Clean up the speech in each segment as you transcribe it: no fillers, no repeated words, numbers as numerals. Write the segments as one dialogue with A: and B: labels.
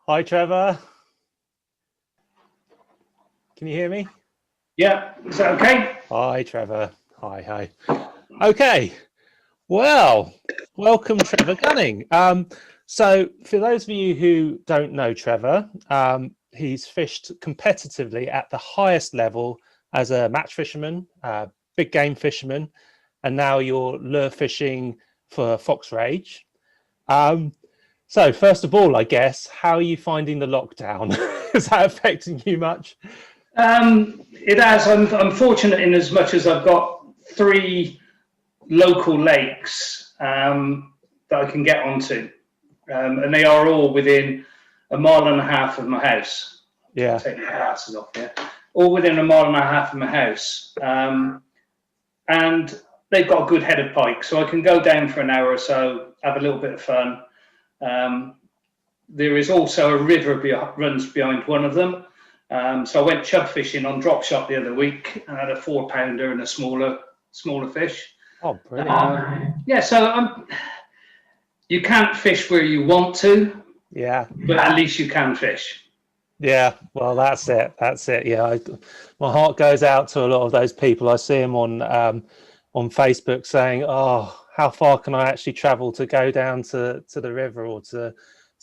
A: Hi, Trevor. Can you hear me?
B: Yeah, is that okay?
A: Hi, Trevor. Hi. Okay. Well, welcome, Trevor Gunning. So, for those of you who don't know Trevor, he's fished competitively at the highest level as a match fisherman, big game fisherman, and now you're lure fishing for Fox Rage. So, first of all, I guess, how are you finding the lockdown? Is that affecting you much?
B: It has. I'm fortunate in as much as I've got three local lakes that I can get onto, and they are all within a mile and a half of my house.
A: Yeah.
B: Take my glasses off here. All within a mile and a half of my house, and they've got a good head of pike, so I can go down for an hour or so, have a little bit of fun. There is also a river runs behind one of them. So I went chub fishing on drop shot the other week. I had a 4-pounder and a smaller fish.
A: Oh, brilliant.
B: Yeah, so you can't fish where you want to,
A: Yeah.
B: but at least you can fish.
A: Yeah, well, that's it. Yeah, my heart goes out to a lot of those people. I see them on Facebook saying, "Oh, how far can I actually travel to go down to the river or to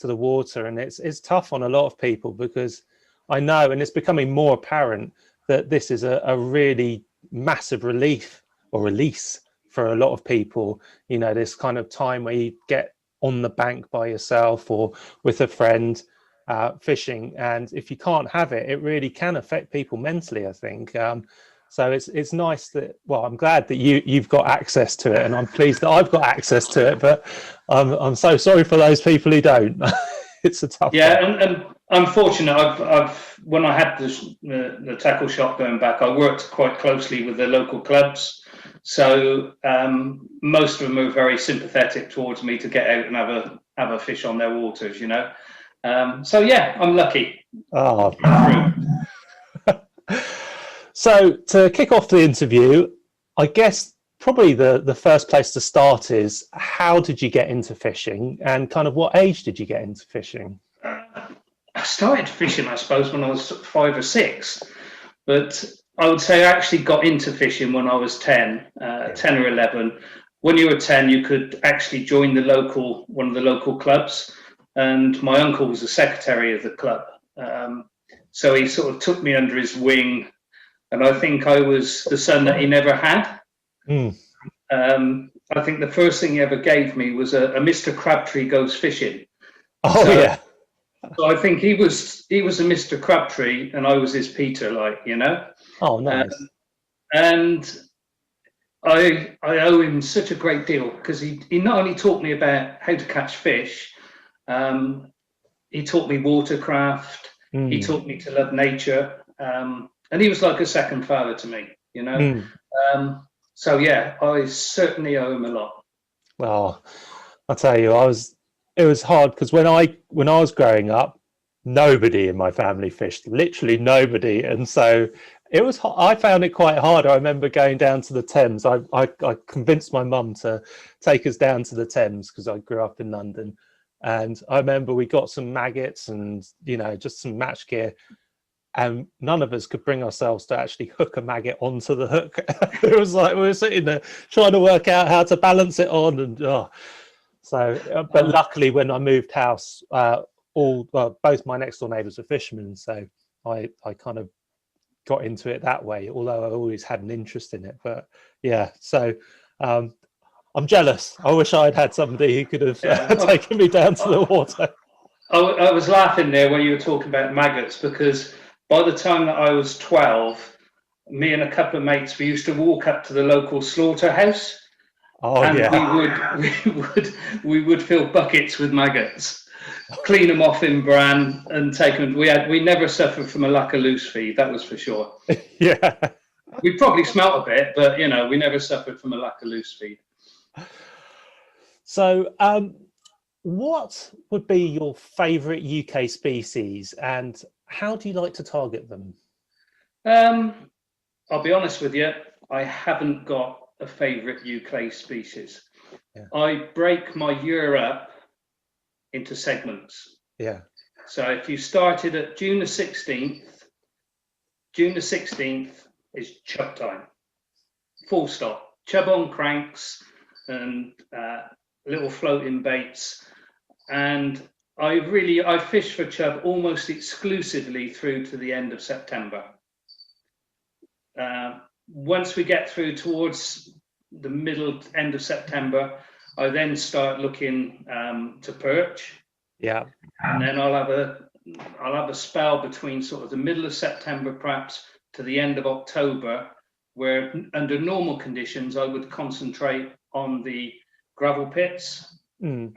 A: the water?" And it's tough on a lot of people because I know, and it's becoming more apparent that this is a really massive relief or release for a lot of people. You know, this kind of time where you get on the bank by yourself or with a friend. Fishing, and if you can't have it, it really can affect people mentally, I think. So it's nice that, well, I'm glad that you've got access to it, and I'm pleased that I've got access to it, but I'm so sorry for those people who don't. It's a tough
B: one. And I'm fortunate. I've when I had the tackle shop going back, I worked quite closely with the local clubs, so most of them are very sympathetic towards me to get out and have a fish on their waters, you know. So yeah, I'm lucky.
A: Oh. So to kick off the interview, I guess probably the first place to start is, how did you get into fishing, and kind of what age did you get into fishing?
B: I started fishing, I suppose, when I was 5 or 6, but I would say I actually got into fishing when I was 10 or 11. When you were 10, you could actually join one of the local clubs. And my uncle was the secretary of the club. So he sort of took me under his wing, and I think I was the son that he never had. I think the first thing he ever gave me was a Mr. Crabtree Goes Fishing.
A: Oh, so, yeah.
B: So I think he was a Mr. Crabtree and I was his Peter, like, you know.
A: Oh, nice.
B: And I owe him such a great deal, because he not only taught me about how to catch fish, he taught me watercraft. He taught me to love nature, and he was like a second father to me, you know. So yeah, I certainly owe him a lot.
A: Well, I'll tell you, it was hard because when I was growing up, nobody in my family fished, literally nobody, and so I found it quite hard. I remember going down to the Thames. I convinced my mum to take us down to the Thames because I grew up in London. And I remember we got some maggots and, you know, just some match gear, and none of us could bring ourselves to actually hook a maggot onto the hook. It was like we were sitting there trying to work out how to balance it on, and but luckily when I moved house, both my next door neighbours were fishermen, so I kind of got into it that way, although I always had an interest in it. But yeah, so I'm jealous. I wish I'd had somebody who could have taken me down to the water.
B: I was laughing there when you were talking about maggots, because by the time that I was 12, me and a couple of mates, we used to walk up to the local slaughterhouse.
A: Oh, and
B: yeah. we would fill buckets with maggots, clean them off in bran and take them. We never suffered from a lack of loose feed, that was for sure.
A: Yeah.
B: We probably smelt a bit, but you know, we never suffered from a lack of loose feed.
A: So, what would be your favourite UK species, and how do you like to target them?
B: I'll be honest with you, I haven't got a favourite UK species. Yeah. I break my year up into segments.
A: Yeah.
B: So if you started at June the 16th, June the 16th is chub time. Full stop. Chub on cranks and little floating baits. And I fish for chub almost exclusively through to the end of September. Once we get through towards the end of September, I then start looking to perch.
A: Yeah.
B: And then I'll have a spell between sort of the middle of September, perhaps, to the end of October, where under normal conditions I would concentrate on the gravel pits and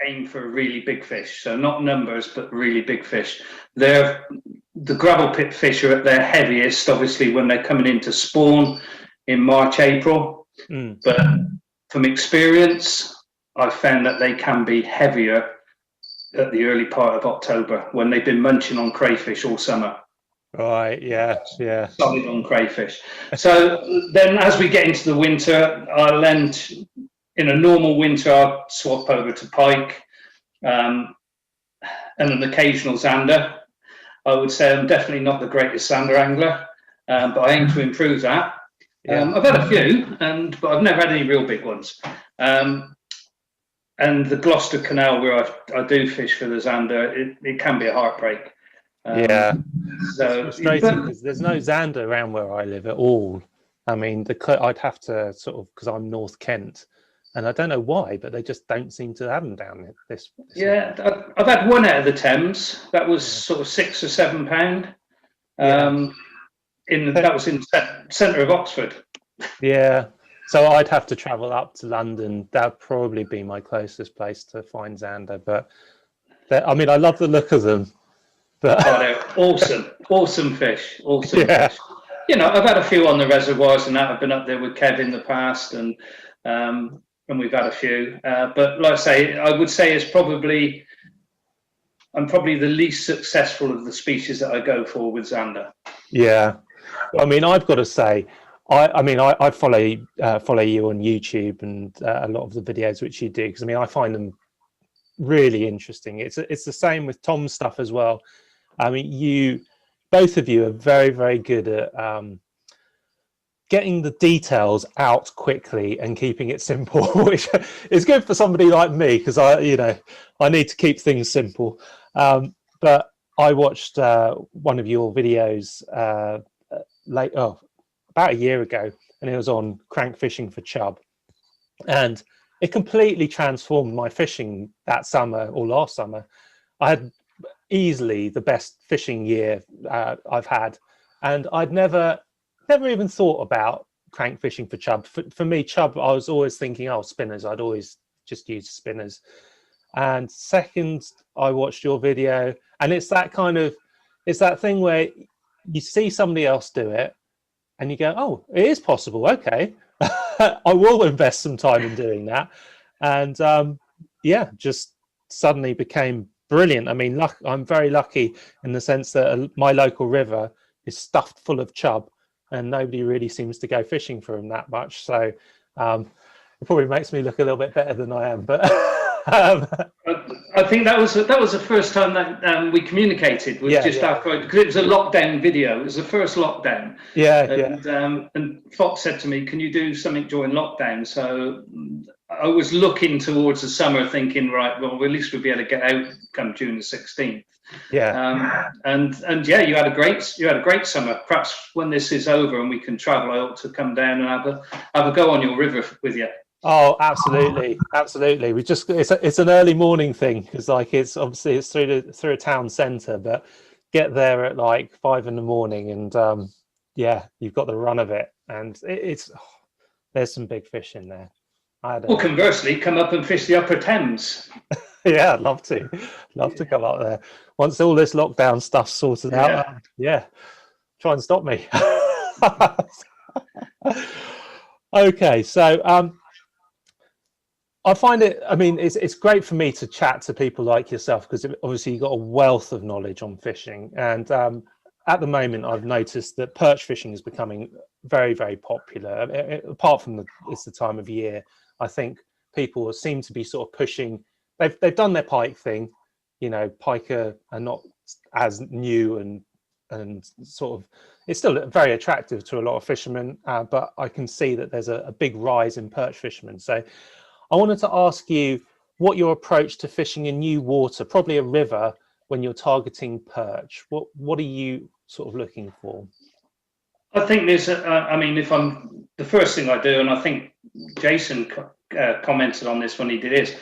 B: aim for really big fish. So not numbers, but really big fish. The gravel pit fish are at their heaviest, obviously, when they're coming into spawn in March, April. But from experience, I've found that they can be heavier at the early part of October when they've been munching on crayfish all summer.
A: Right, yeah.
B: Solid on crayfish. So then as we get into the winter, in a normal winter, I'll swap over to pike and an occasional zander. I would say I'm definitely not the greatest zander angler, but I aim to improve that. I've had a few, but I've never had any real big ones. And the Gloucester Canal, where I do fish for the zander, it can be a heartbreak.
A: So it's frustrating because there's no zander around where I live at all. I mean, I'd have to sort of, because I'm North Kent, and I don't know why, but they just don't seem to have them down this.
B: Yeah, I've had one out of the Thames that was sort of £6 or £7. That was in the centre of Oxford.
A: Yeah. So I'd have to travel up to London. That'd probably be my closest place to find zander. But I mean, I love the look of them. But
B: they're awesome fish. Fish. You know, I've had a few on the reservoirs and that. I've been up there with Kev in the past, and we've had a few. But like I say, I would say I'm probably the least successful of the species that I go for with zander.
A: Yeah, I mean, I've got to say, I follow you on YouTube and a lot of the videos which you do, because I mean I find them really interesting. It's the same with Tom's stuff as well. I mean, both of you are very, very good at getting the details out quickly and keeping it simple, which is good for somebody like me, because I need to keep things simple. But I watched one of your videos about a year ago, and it was on crank fishing for chub, and it completely transformed my fishing that summer or last summer. I had easily the best fishing year I've had, and I'd never even thought about crank fishing for chub. For me, chub, I was always thinking, oh, spinners. I'd always just use spinners. And second, I watched your video, and it's that thing where you see somebody else do it and you go, oh, it is possible. Okay. I will invest some time in doing that. And just suddenly became brilliant. I mean, I'm very lucky in the sense that my local river is stuffed full of chub, and nobody really seems to go fishing for them that much. So it probably makes me look a little bit better than I am. But
B: I think that was the first time that we communicated. After, because it was a lockdown video. It was the first lockdown. And Fox said to me, "Can you do something during lockdown?" So I was looking towards the summer, thinking, right, well, at least we'll be able to get out come June the 16th. And you had a great summer. Perhaps when this is over and we can travel, I ought to come down and have a go on your river with you.
A: Oh, absolutely. It's an early morning thing, because it's through a town centre, but get there at like 5 a.m, and you've got the run of it, and there's some big fish in there.
B: Conversely, come up and fish the Upper Thames.
A: Yeah, I'd love to come up there once all this lockdown stuff's sorted out. Try and stop me. Okay, so I find it, I mean, it's great for me to chat to people like yourself, because obviously you've got a wealth of knowledge on fishing. And at the moment, I've noticed that perch fishing is becoming very, very popular. Apart from it's the time of year, I think people seem to be sort of pushing. They've done their pike thing. pike are not as new and sort of, it's still very attractive to a lot of fishermen, but I can see that there's a big rise in perch fishermen. So I wanted to ask you what your approach to fishing in new water, probably a river, when you're targeting perch. What are you sort of looking for?
B: I think there's, the first thing I do, and I think Jason commented on this when he did his,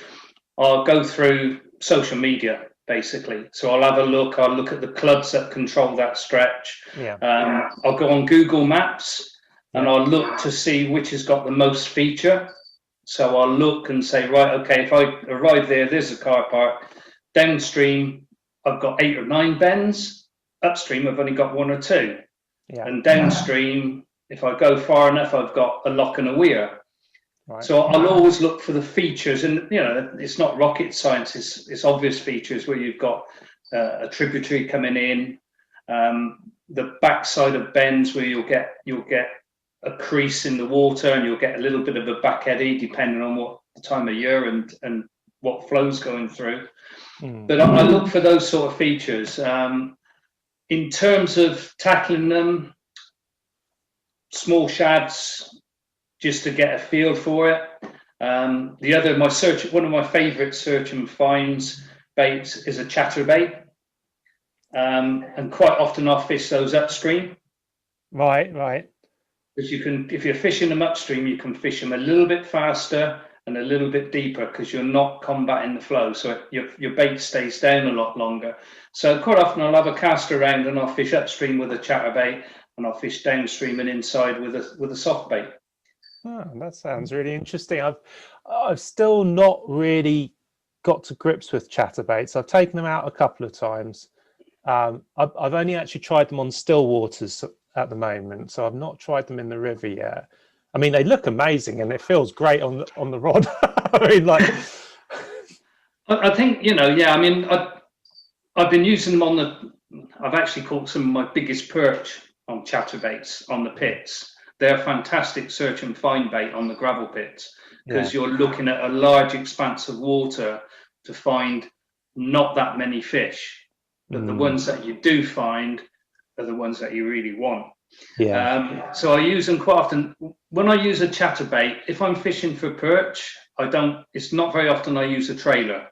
B: I'll go through social media, basically. So I'll have a look, I'll look at the clubs that control that stretch.
A: Yeah.
B: I'll go on Google Maps and I'll look to see which has got the most feature. So I'll look and say, right, okay, if I arrive there, there's a car park. Downstream, I've got 8 or 9 bends. Upstream, I've only got 1 or 2.
A: Yeah.
B: And downstream, if I go far enough, I've got a lock and a weir. Right. So I'll always look for the features, and it's not rocket science. It's obvious features where you've got a tributary coming in, the backside of bends where you'll get a crease in the water, and you'll get a little bit of a back eddy depending on what the time of year and what flow's going through. But I look for those sort of features. In terms of tackling them, small shads, just to get a feel for it. One of my favourite search and finds baits is a chatterbait, and quite often I'll fish those upstream.
A: Right.
B: Because if you're fishing them upstream, you can fish them a little bit faster and a little bit deeper because you're not combating the flow, so your bait stays down a lot longer. So quite often I'll have a cast around and I'll fish upstream with a chatterbait, and I'll fish downstream and inside with a soft bait.
A: Oh, that sounds really interesting. I've still not really got to grips with chatterbaits. I've taken them out a couple of times. I've only actually tried them on still waters at the moment, so I've not tried them in the river yet. I mean, they look amazing and it feels great on the rod. I mean, like,
B: I think I've been using them I've actually caught some of my biggest perch on chatterbaits on the pits. They're fantastic search and find bait on the gravel pits because you're looking at a large expanse of water to find not that many fish, but the ones that you do find are the ones that you really want. So I use them quite often. When I use a chatterbait, if I'm fishing for perch, it's not very often I use a trailer.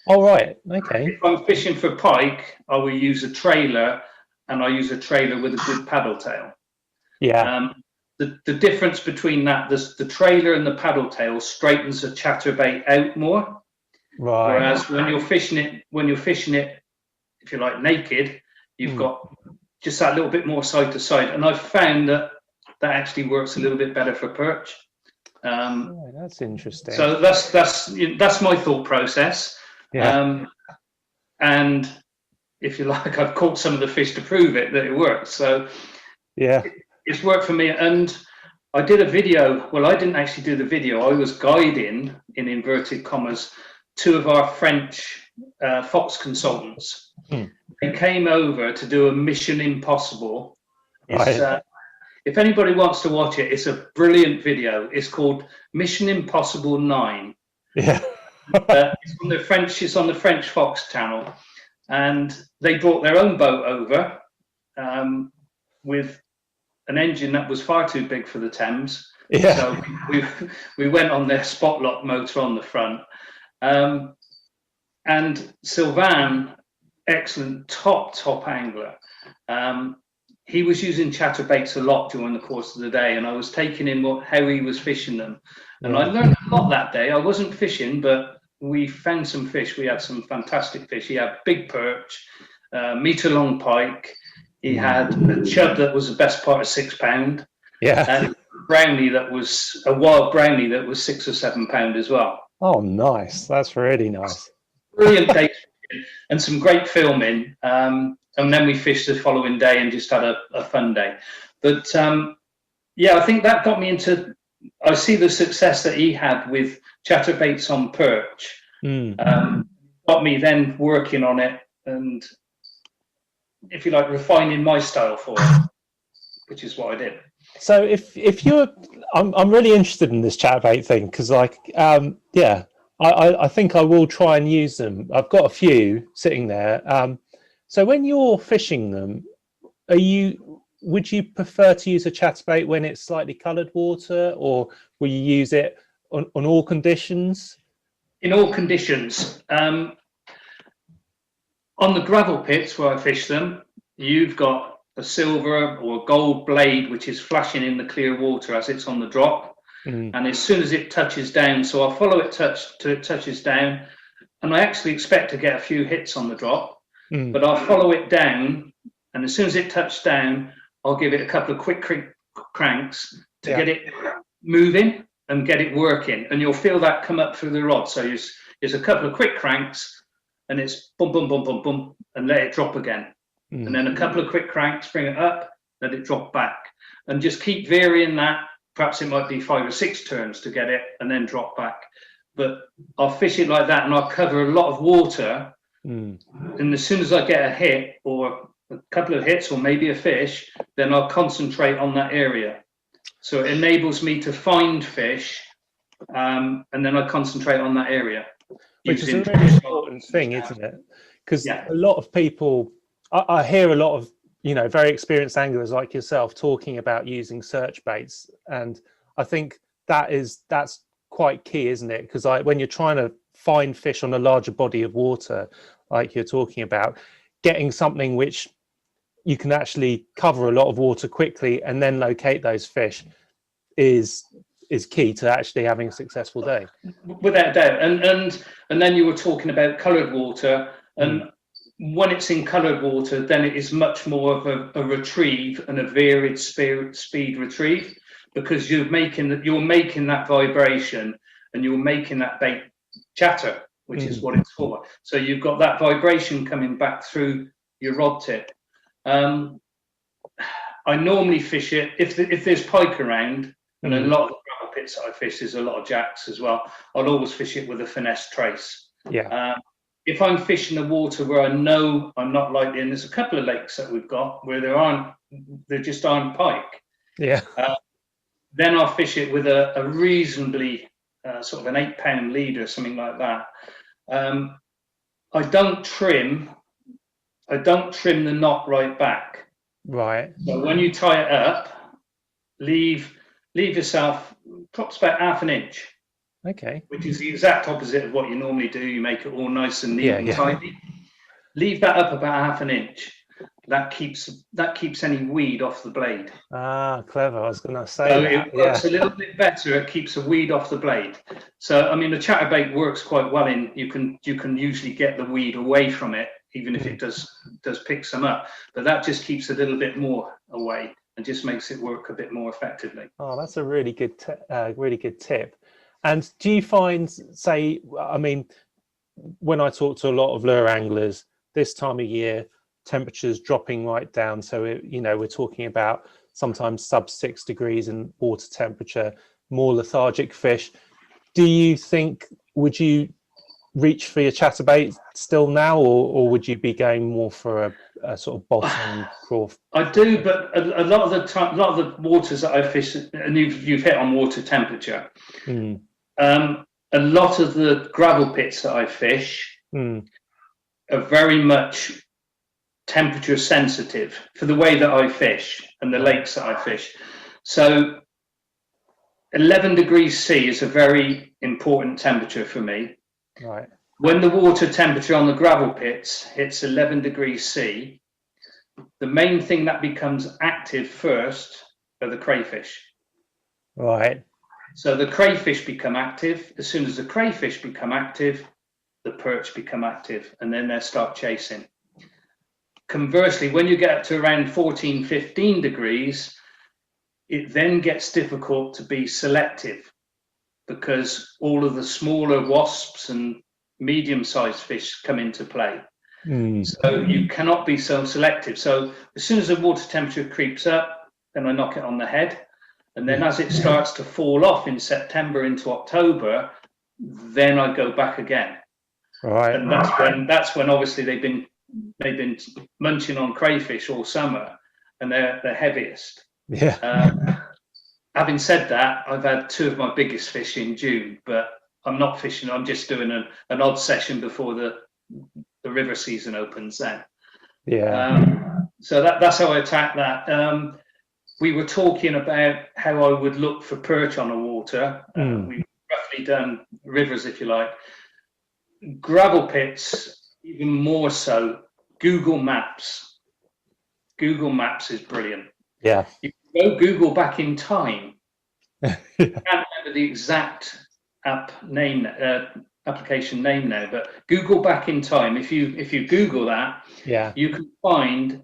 A: All right, okay.
B: If I'm fishing for pike, I will use a trailer, and I use a trailer with a good paddle tail. The difference between that, the trailer and the paddle tail straightens the chatterbait out more.
A: Right.
B: Whereas when you're fishing it, if you like, naked, you've got just that little bit more side to side, and I've found that actually works a little bit better for perch.
A: That's interesting.
B: So that's my thought process. And if you like, I've caught some of the fish to prove that it works. So it's worked for me. And I did a video. Well, I didn't actually do the video. I was guiding, in inverted commas, 2 of our French fox consultants. They came over to do a Mission Impossible. If anybody wants to watch it, it's a brilliant video. It's called Mission Impossible 9. It's on the French Fox channel, and they brought their own boat over with an engine that was far too big for the Thames. So we went on their spotlock motor on the front, and Sylvain, excellent top angler. He was using chatterbaits a lot during the course of the day, and I was taking him how he was fishing them. And I learned a lot that day. I wasn't fishing, but we found some fish. We had some fantastic fish. He had big perch, metre-long pike. He had a chub that was the best part of 6 pound. And a brownie that was a wild brownie that was 6 or 7 pound as well.
A: Oh, nice. That's really nice.
B: Brilliant day and some great filming. And then we fished the following day and just had a fun day. But I think that got me into. I see the success that he had with chatterbaits on perch. Got me then working on it and, if you like, refining my style for it, which is what I did.
A: So if you're, I'm really interested in this chatterbait thing because, like, I think I will try and use them. I've got a few sitting there. So when you're fishing them, would you prefer to use a chatterbait when it's slightly coloured water, or will you use it on all conditions?
B: In all conditions. On the gravel pits where I fish them, you've got a silver or gold blade which is flashing in the clear water as it's on the drop. And as soon as it touches down, so I'll follow it till it touches down, and I actually expect to get a few hits on the drop, but I'll follow it down, and as soon as it touches down, I'll give it a couple of quick cranks to get it moving and get it working, and you'll feel that come up through the rod. So there's a couple of quick cranks, and it's boom, boom, boom, boom, boom, and let it drop again. And then a couple of quick cranks, bring it up, let it drop back, and just keep varying that. Perhaps it might be 5 or 6 turns to get it and then drop back. But I'll fish it like that, and I'll cover a lot of water. And as soon as I get a hit or a couple of hits or maybe a fish, then I'll concentrate on that area. So it enables me to find fish, and then I concentrate on that area.
A: Which is a really important thing, isn't it? Because a lot of people, I hear a lot of, very experienced anglers like yourself talking about using search baits, and I think that's quite key, isn't it? Because when you're trying to find fish on a larger body of water, like you're talking about, getting something which you can actually cover a lot of water quickly and then locate those fish is key to actually having a successful day.
B: Without doubt. And then you were talking about coloured water, and when it's in coloured water, then it is much more of a retrieve and a varied speed retrieve, because you're making that vibration, and you're making that bait chatter, which is what it's for. So you've got that vibration coming back through your rod tip. I normally fish it if there's pike around, and a lot of the gravel pits that I fish, there's a lot of jacks as well. I'll always fish it with a finesse trace. If I'm fishing the water where I know I'm not likely, and there's a couple of lakes that we've got where there just aren't pike. Then I'll fish it with a reasonably sort of an 8-pound lead or something like that. I don't trim the knot right back. So when you tie it up, leave yourself perhaps about half an inch. Which is the exact opposite of what you normally do. You make it all nice and neat and tidy. Leave that up about half an inch. That keeps any weed off the blade.
A: Clever. I was going to say
B: so it works a little bit better. It keeps the weed off the blade. So I mean, the chatterbait works quite well in. You can usually get the weed away from it, even if it does pick some up. But that just keeps a little bit more away and just makes it work a bit more effectively.
A: Oh, that's a really good tip. And do you find, say, I mean, when I talk to a lot of lure anglers this time of year, temperatures dropping right down. So, we're talking about sometimes sub 6 degrees in water temperature, more lethargic fish. Do you think, would you reach for your chatterbait still now, or would you be going more for a sort of bottom crawl?
B: I do, but a lot of the time, a lot of the waters that I fish, and you've hit on water temperature. A lot of the gravel pits that I fish are very much temperature sensitive for the way that I fish and the lakes that I fish. So 11 degrees C is a very important temperature for me. When the water temperature on the gravel pits hits 11 degrees C, the main thing that becomes active first are the crayfish. So the crayfish become active. As soon as the crayfish become active, the perch become active, and then they start chasing. Conversely, when you get up to around 14, 15 degrees, it then gets difficult to be selective, because all of the smaller wasps and medium-sized fish come into play. So you cannot be so selective. So as soon as the water temperature creeps up, then I knock it on the head. And then as it starts to fall off in September into October, then I go back again. And that's when obviously they've been munching on crayfish all summer, and they're heaviest. Having said that, I've had 2 of my biggest fish in June, but I'm not fishing. I'm just doing an odd session before the river season opens then. So that's how I attack that. We were talking about how I would look for perch on a water. We've roughly done rivers, if you like. Gravel pits, even more so. Google Maps. Google Maps is brilliant.
A: Yeah.
B: You can go Google back in time. I can't remember the exact application name now, but Google back in time. If you Google that, you can find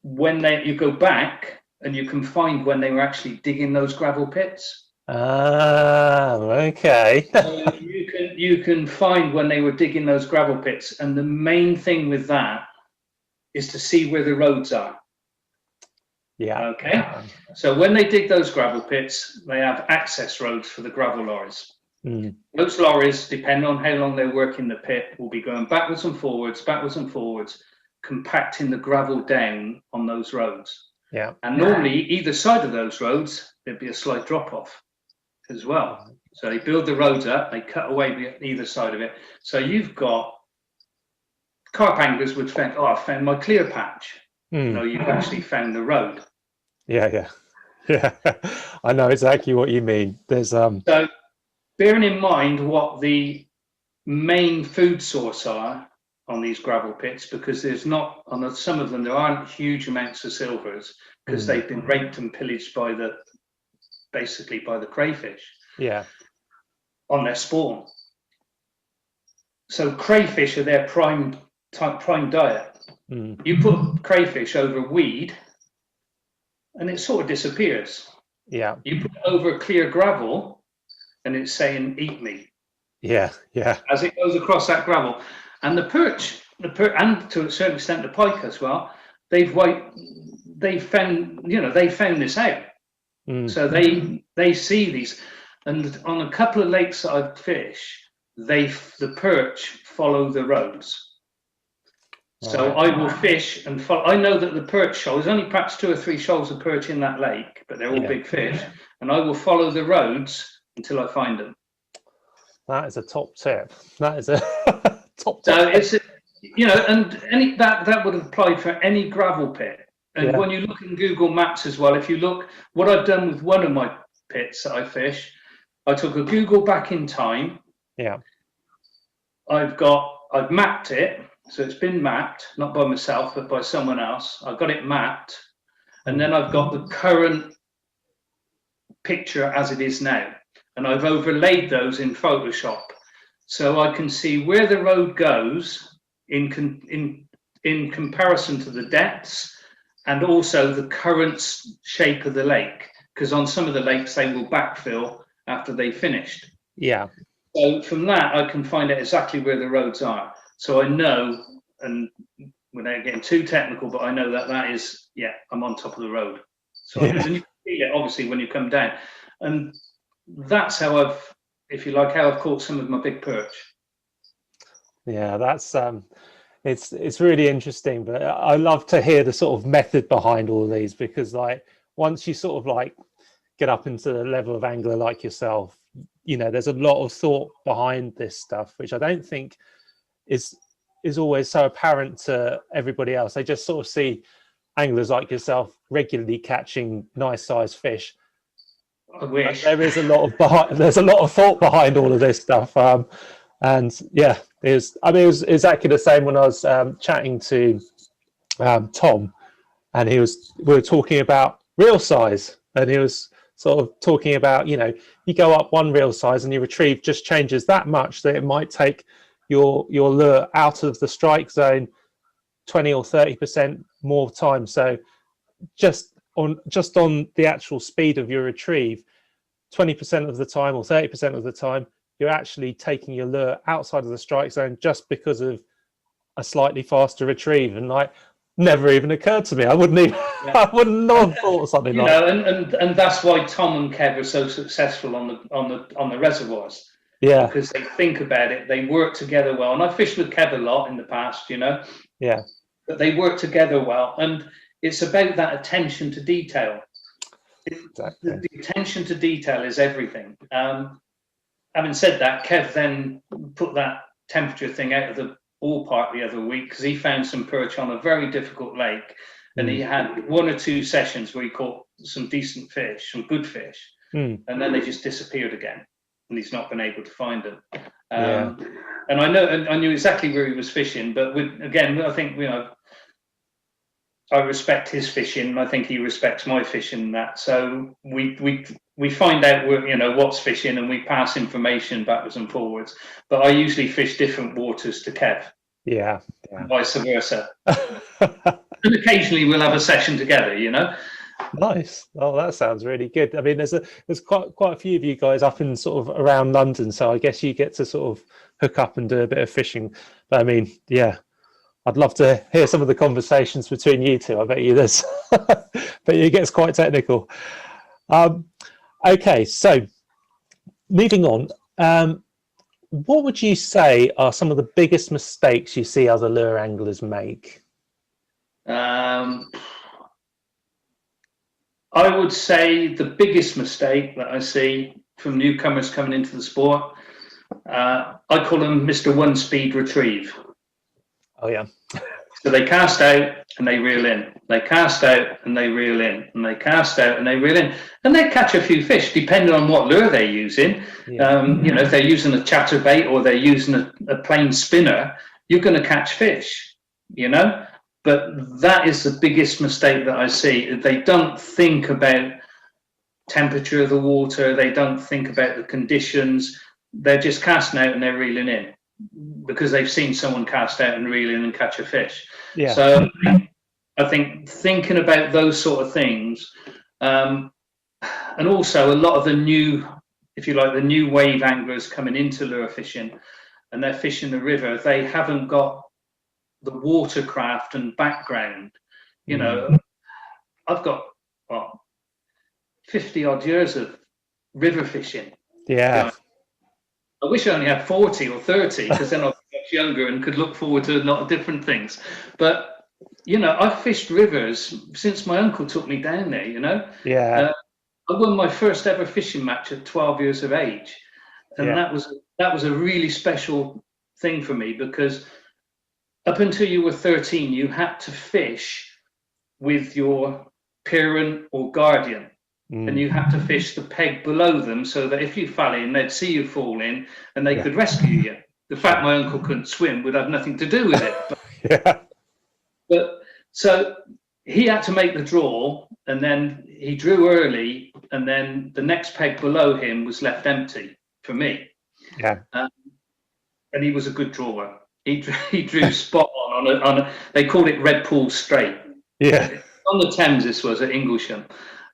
B: you go back and you can find when they were actually digging those gravel pits.
A: Okay.
B: So you can find when they were digging those gravel pits, and the main thing with that is to see where the roads are.
A: Yeah.
B: Okay. So when they dig those gravel pits, they have access roads for the gravel lorries. Those lorries, depending on how long they work in the pit, will be going backwards and forwards, compacting the gravel down on those roads.
A: Yeah.
B: And normally, either side of those roads, there'd be a slight drop off as well. So they build the roads up, they cut away either side of it. So you've got carp anglers would think, oh, I found my clear patch. No, you've actually found the road.
A: Yeah. I know exactly what you mean. There's
B: So bearing in mind what the main food source are on these gravel pits, because there's not on some of them there aren't huge amounts of silvers because they've been raped and pillaged by the crayfish.
A: Yeah.
B: On their spawn. So crayfish are their prime diet. You put crayfish over weed and it sort of disappears.
A: Yeah.
B: You put it over clear gravel and it's saying eat me.
A: Yeah.
B: As it goes across that gravel. And the perch, and to a certain extent the pike as well, they found this out. So they see these, and on a couple of lakes that I've fished, the perch follow the roads. So I will fish and follow. I know that the perch shoal, there's only perhaps 2 or 3 shoals of perch in that lake, but they're all big fish, and I will follow the roads until I find them.
A: That is a top tip. That is a top tip.
B: So it's, and that would apply for any gravel pit. And when you look in Google Maps as well, if you look, what I've done with one of my pits that I fish, I took a Google back in time.
A: Yeah.
B: I've mapped it. So it's been mapped, not by myself, but by someone else. I've got it mapped. And then I've got the current picture as it is now. And I've overlaid those in Photoshop. So I can see where the road goes in comparison to the depths and also the current shape of the lake. Because on some of the lakes, they will backfill after they've finished.
A: Yeah.
B: So from that, I can find out exactly where the roads are. So I know, and without getting too technical, but I know that is, I'm on top of the road. So and you can feel it, obviously, when you come down. And that's how I've caught some of my big perch.
A: Yeah, that's it's really interesting, but I love to hear the sort of method behind all of these, because like once you sort of like get up into the level of angler like yourself, there's a lot of thought behind this stuff, which I don't think is always so apparent to everybody else. They just sort of see anglers like yourself regularly catching nice sized fish.
B: I wish.
A: There's a lot of thought behind all of this stuff. And yeah, it was exactly the same when I was chatting to Tom, and we were talking about reel size, and he was sort of talking about, you go up one reel size and your retrieve just changes that much that it might take your lure out of the strike zone 20 or 30% more time. So just on the actual speed of your retrieve, 20% of the time or 30% of the time, you're actually taking your lure outside of the strike zone just because of a slightly faster retrieve. And like, never even occurred to me. I wouldn't even, I wouldn't have thought something like that.
B: And that's why Tom and Kev are so successful on the reservoirs.
A: Yeah,
B: because they think about it, they work together well. And I fished with Kev a lot in the past,
A: Yeah,
B: but they work together well, and it's about that attention to detail.
A: exactly.
B: The attention to detail is everything. having said that, Kev then put that temperature thing out of the ballpark the other week because he found some perch on a very difficult lake, and he had 1 or 2 sessions where he caught some decent fish, some good fish, and then they just disappeared again, and he's not been able to find them. And I knew exactly where he was fishing, but again, I think, I respect his fishing, and I think he respects my fishing and that. So we find out what's fishing, and we pass information backwards and forwards. But I usually fish different waters to Kev.
A: Yeah.
B: And vice versa. And occasionally we'll have a session together,
A: Nice. Oh, that sounds really good. I mean, there's quite a few of you guys up in sort of around London, so I guess you get to sort of hook up and do a bit of fishing. But I mean, yeah, I'd love to hear some of the conversations between you two. I bet you there's, but it gets quite technical. Okay, so moving on. What would you say are some of the biggest mistakes you see other lure anglers make?
B: I would say the biggest mistake that I see from newcomers coming into the sport, I call them Mr. One Speed Retrieve.
A: Oh, yeah.
B: So they cast out and they reel in. They cast out and they reel in. And they cast out and they reel in. And they catch a few fish, depending on what lure they're using. Yeah. If they're using a chatterbait or they're using a plain spinner, you're going to catch fish, But that is the biggest mistake that I see. They don't think about temperature of the water. They don't think about the conditions. They're just casting out and they're reeling in because they've seen someone cast out and reel in and catch a fish. Yeah. So I think thinking about those sort of things, and also a lot of the new, if you like, the new wave anglers coming into lure fishing, and they're fishing the river, they haven't got the watercraft and background. I've got 50 odd years of river fishing.
A: Yeah.
B: I wish I only had 40 or 30 because then I was much younger and could look forward to a lot of different things. But I've fished rivers since my uncle took me down there.
A: Yeah.
B: I won my first ever fishing match at 12 years of age, and that was a really special thing for me because up until you were 13, you had to fish with your parent or guardian, and you had to fish the peg below them so that if you fell in, they'd see you fall in and they could rescue you. The fact my uncle couldn't swim would have nothing to do with it. But so he had to make the draw, and then he drew early, and then the next peg below him was left empty for me. Yeah. And he was a good drawer. He drew spot on a they called it Red Pool Strait. Yeah. On the Thames, this was at Inglesham.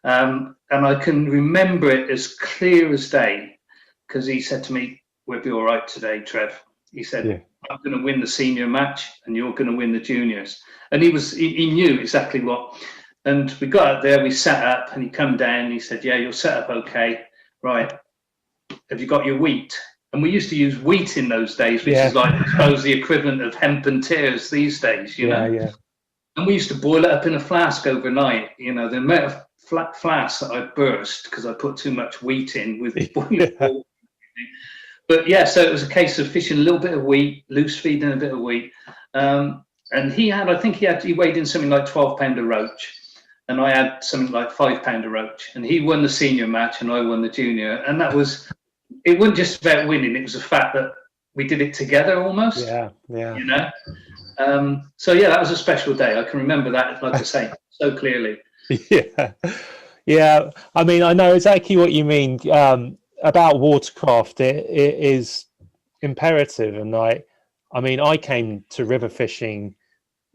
B: And I can remember it as clear as day because he said to me, "We'll be all right today, Trev." He said, "I'm going to win the senior match and you're going to win the juniors." And he knew exactly what. And we got up there, we sat up, and he come down and he said, "Yeah, you're set up okay. Right. Have you got your wheat?" And we used to use wheat in those days, which is like, I suppose, the equivalent of hemp and tears these days, Yeah. And we used to boil it up in a flask overnight. The amount of flask that I burst because I put too much wheat in with boiling water. But so it was a case of fishing a little bit of wheat, loose feeding a bit of wheat. And he weighed in something like 12 pound of roach. And I had something like 5 pound of roach. And he won the senior match and I won the junior. And it wasn't just about winning, it was the fact that we did it together almost. Yeah. So that was a special day. I can remember that, like I say, so clearly.
A: Yeah. I mean, I know exactly what you mean about watercraft. It is imperative, and I came to river fishing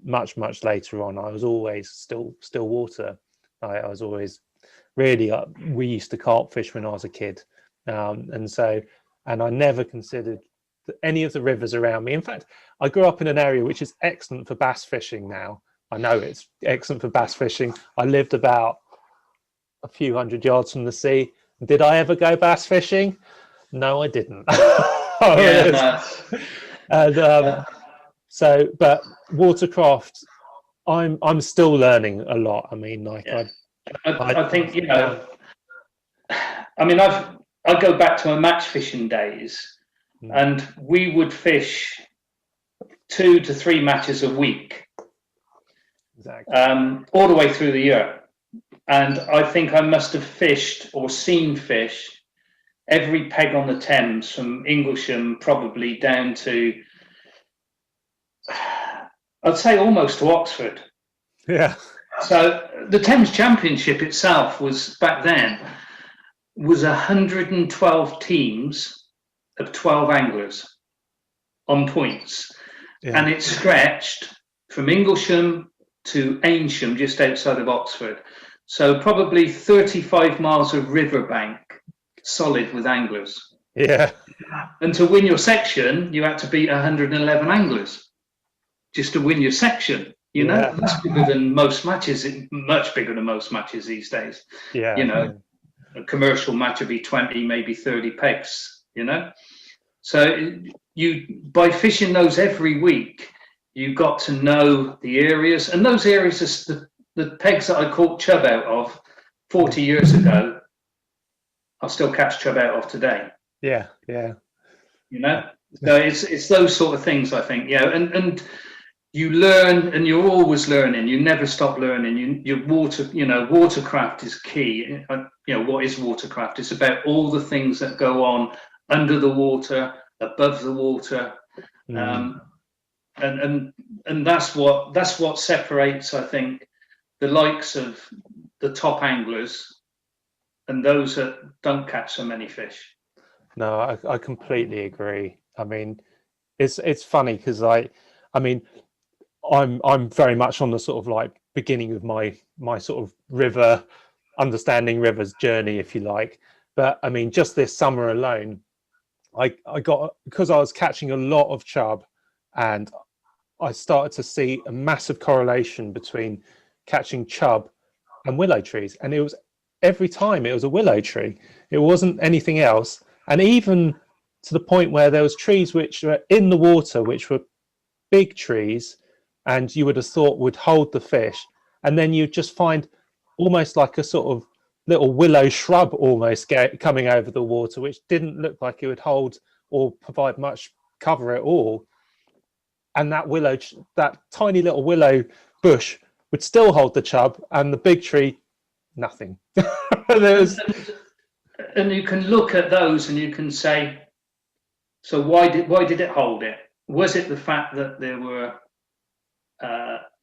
A: much later on. I was always still water. I was always really. We used to carp fish when I was a kid, and I never considered any of the rivers around me. In fact, I grew up in an area which is excellent for bass fishing now. I know it's excellent for bass fishing. I lived about a few hundred yards from the sea. Did I ever go bass fishing? No, I didn't. But watercraft, I'm still learning a lot. I mean, I think
B: I mean, I go back to my match fishing days,
A: Mm.
B: and we would fish 2 to 3 matches a week,
A: Exactly.
B: all the way through the year. And I think I must have fished or seen fish every peg on the Thames from Inglesham probably down to, I'd say, almost to Oxford.
A: Yeah.
B: So the Thames Championship itself was, back then, was 112 teams of 12 anglers on points.
A: Yeah.
B: And it stretched from Inglesham to Aynsham, just outside of Oxford. So probably 35 miles of riverbank, solid with anglers.
A: Yeah.
B: And to win your section, you had to beat 111 anglers just to win your section. You know,
A: Yeah.
B: that's bigger than most matches, much bigger than most matches these days.
A: Yeah.
B: You know, a commercial match would be 20, maybe 30 pegs, you know. So you, by fishing those every week, you got to know the areas, and those areas are the pegs that I caught chub out of 40 years ago. I'll still catch chub out of today.
A: Yeah. Yeah.
B: You know, so it's those sort of things, I think. Yeah, and you learn, and you're always learning. You never stop learning. Watercraft is key. What is watercraft? It's about all the things that go on under the water, above the water, and that's what separates, I think, the likes of the top anglers and those that don't catch so many fish.
A: No, I completely agree. I mean, it's funny because I'm very much on the sort of like beginning of my sort of river understanding rivers journey, if you like. But I mean, just this summer alone, I got, because I was catching a lot of chub, and I started to see a massive correlation between catching chub and willow trees, and it was every time it was a willow tree. It wasn't anything else, and even to the point where there was trees which were in the water, which were big trees, and you would have thought would hold the fish, and then you'd just find almost like a sort of little willow shrub almost coming over the water, which didn't look like it would hold or provide much cover at all. And that tiny little willow bush would still hold the chub, and the big tree, nothing.
B: And you can look at those and you can say, so why did it hold it? Was it the fact that there were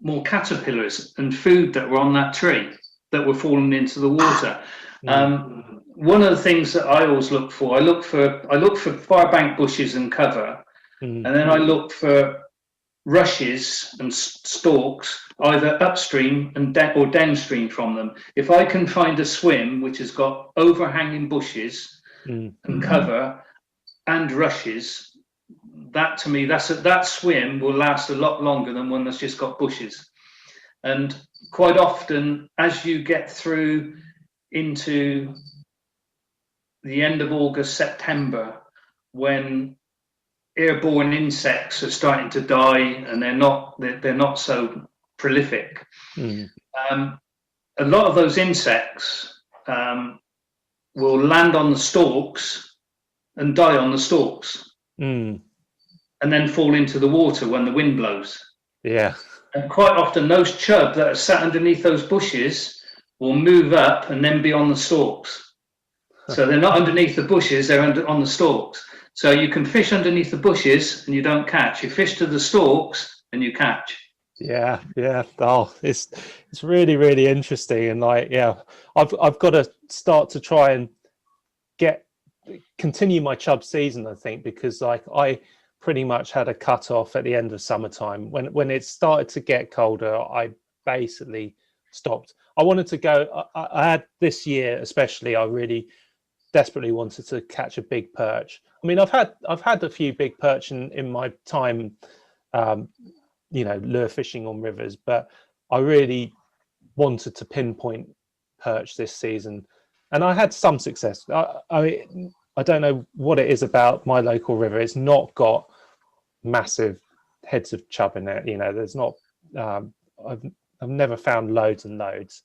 B: more caterpillars and food that were on that tree that were falling into the water? One of the things that I always look for, I look for far bank bushes and cover, and then I look for rushes and stalks either upstream or downstream from them. If I can find a swim which has got overhanging bushes and cover and rushes, that to me, that swim will last a lot longer than one that's just got bushes. And quite often, as you get through into the end of August, September, when airborne insects are starting to die and they're not so prolific, a lot of those insects will land on the stalks and die on the stalks, and then fall into the water when the wind blows.
A: Yeah.
B: And quite often those chub that are sat underneath those bushes will move up and then be on the stalks. So they're not underneath the bushes, they're on the stalks. So you can fish underneath the bushes and you don't catch. You fish to the stalks and you catch.
A: Yeah. Oh, it's really, really interesting. And I've got to start to try and continue my chub season, I think, because I pretty much had a cut off at the end of summertime. When it started to get colder, I basically stopped. I wanted to go, I had this year especially, I really desperately wanted to catch a big perch. I mean, I've had a few big perch in my time, lure fishing on rivers, but I really wanted to pinpoint perch this season, and I had some success. I don't know what it is about my local river. It's not got massive heads of chub in it. There's not. I've never found loads and loads,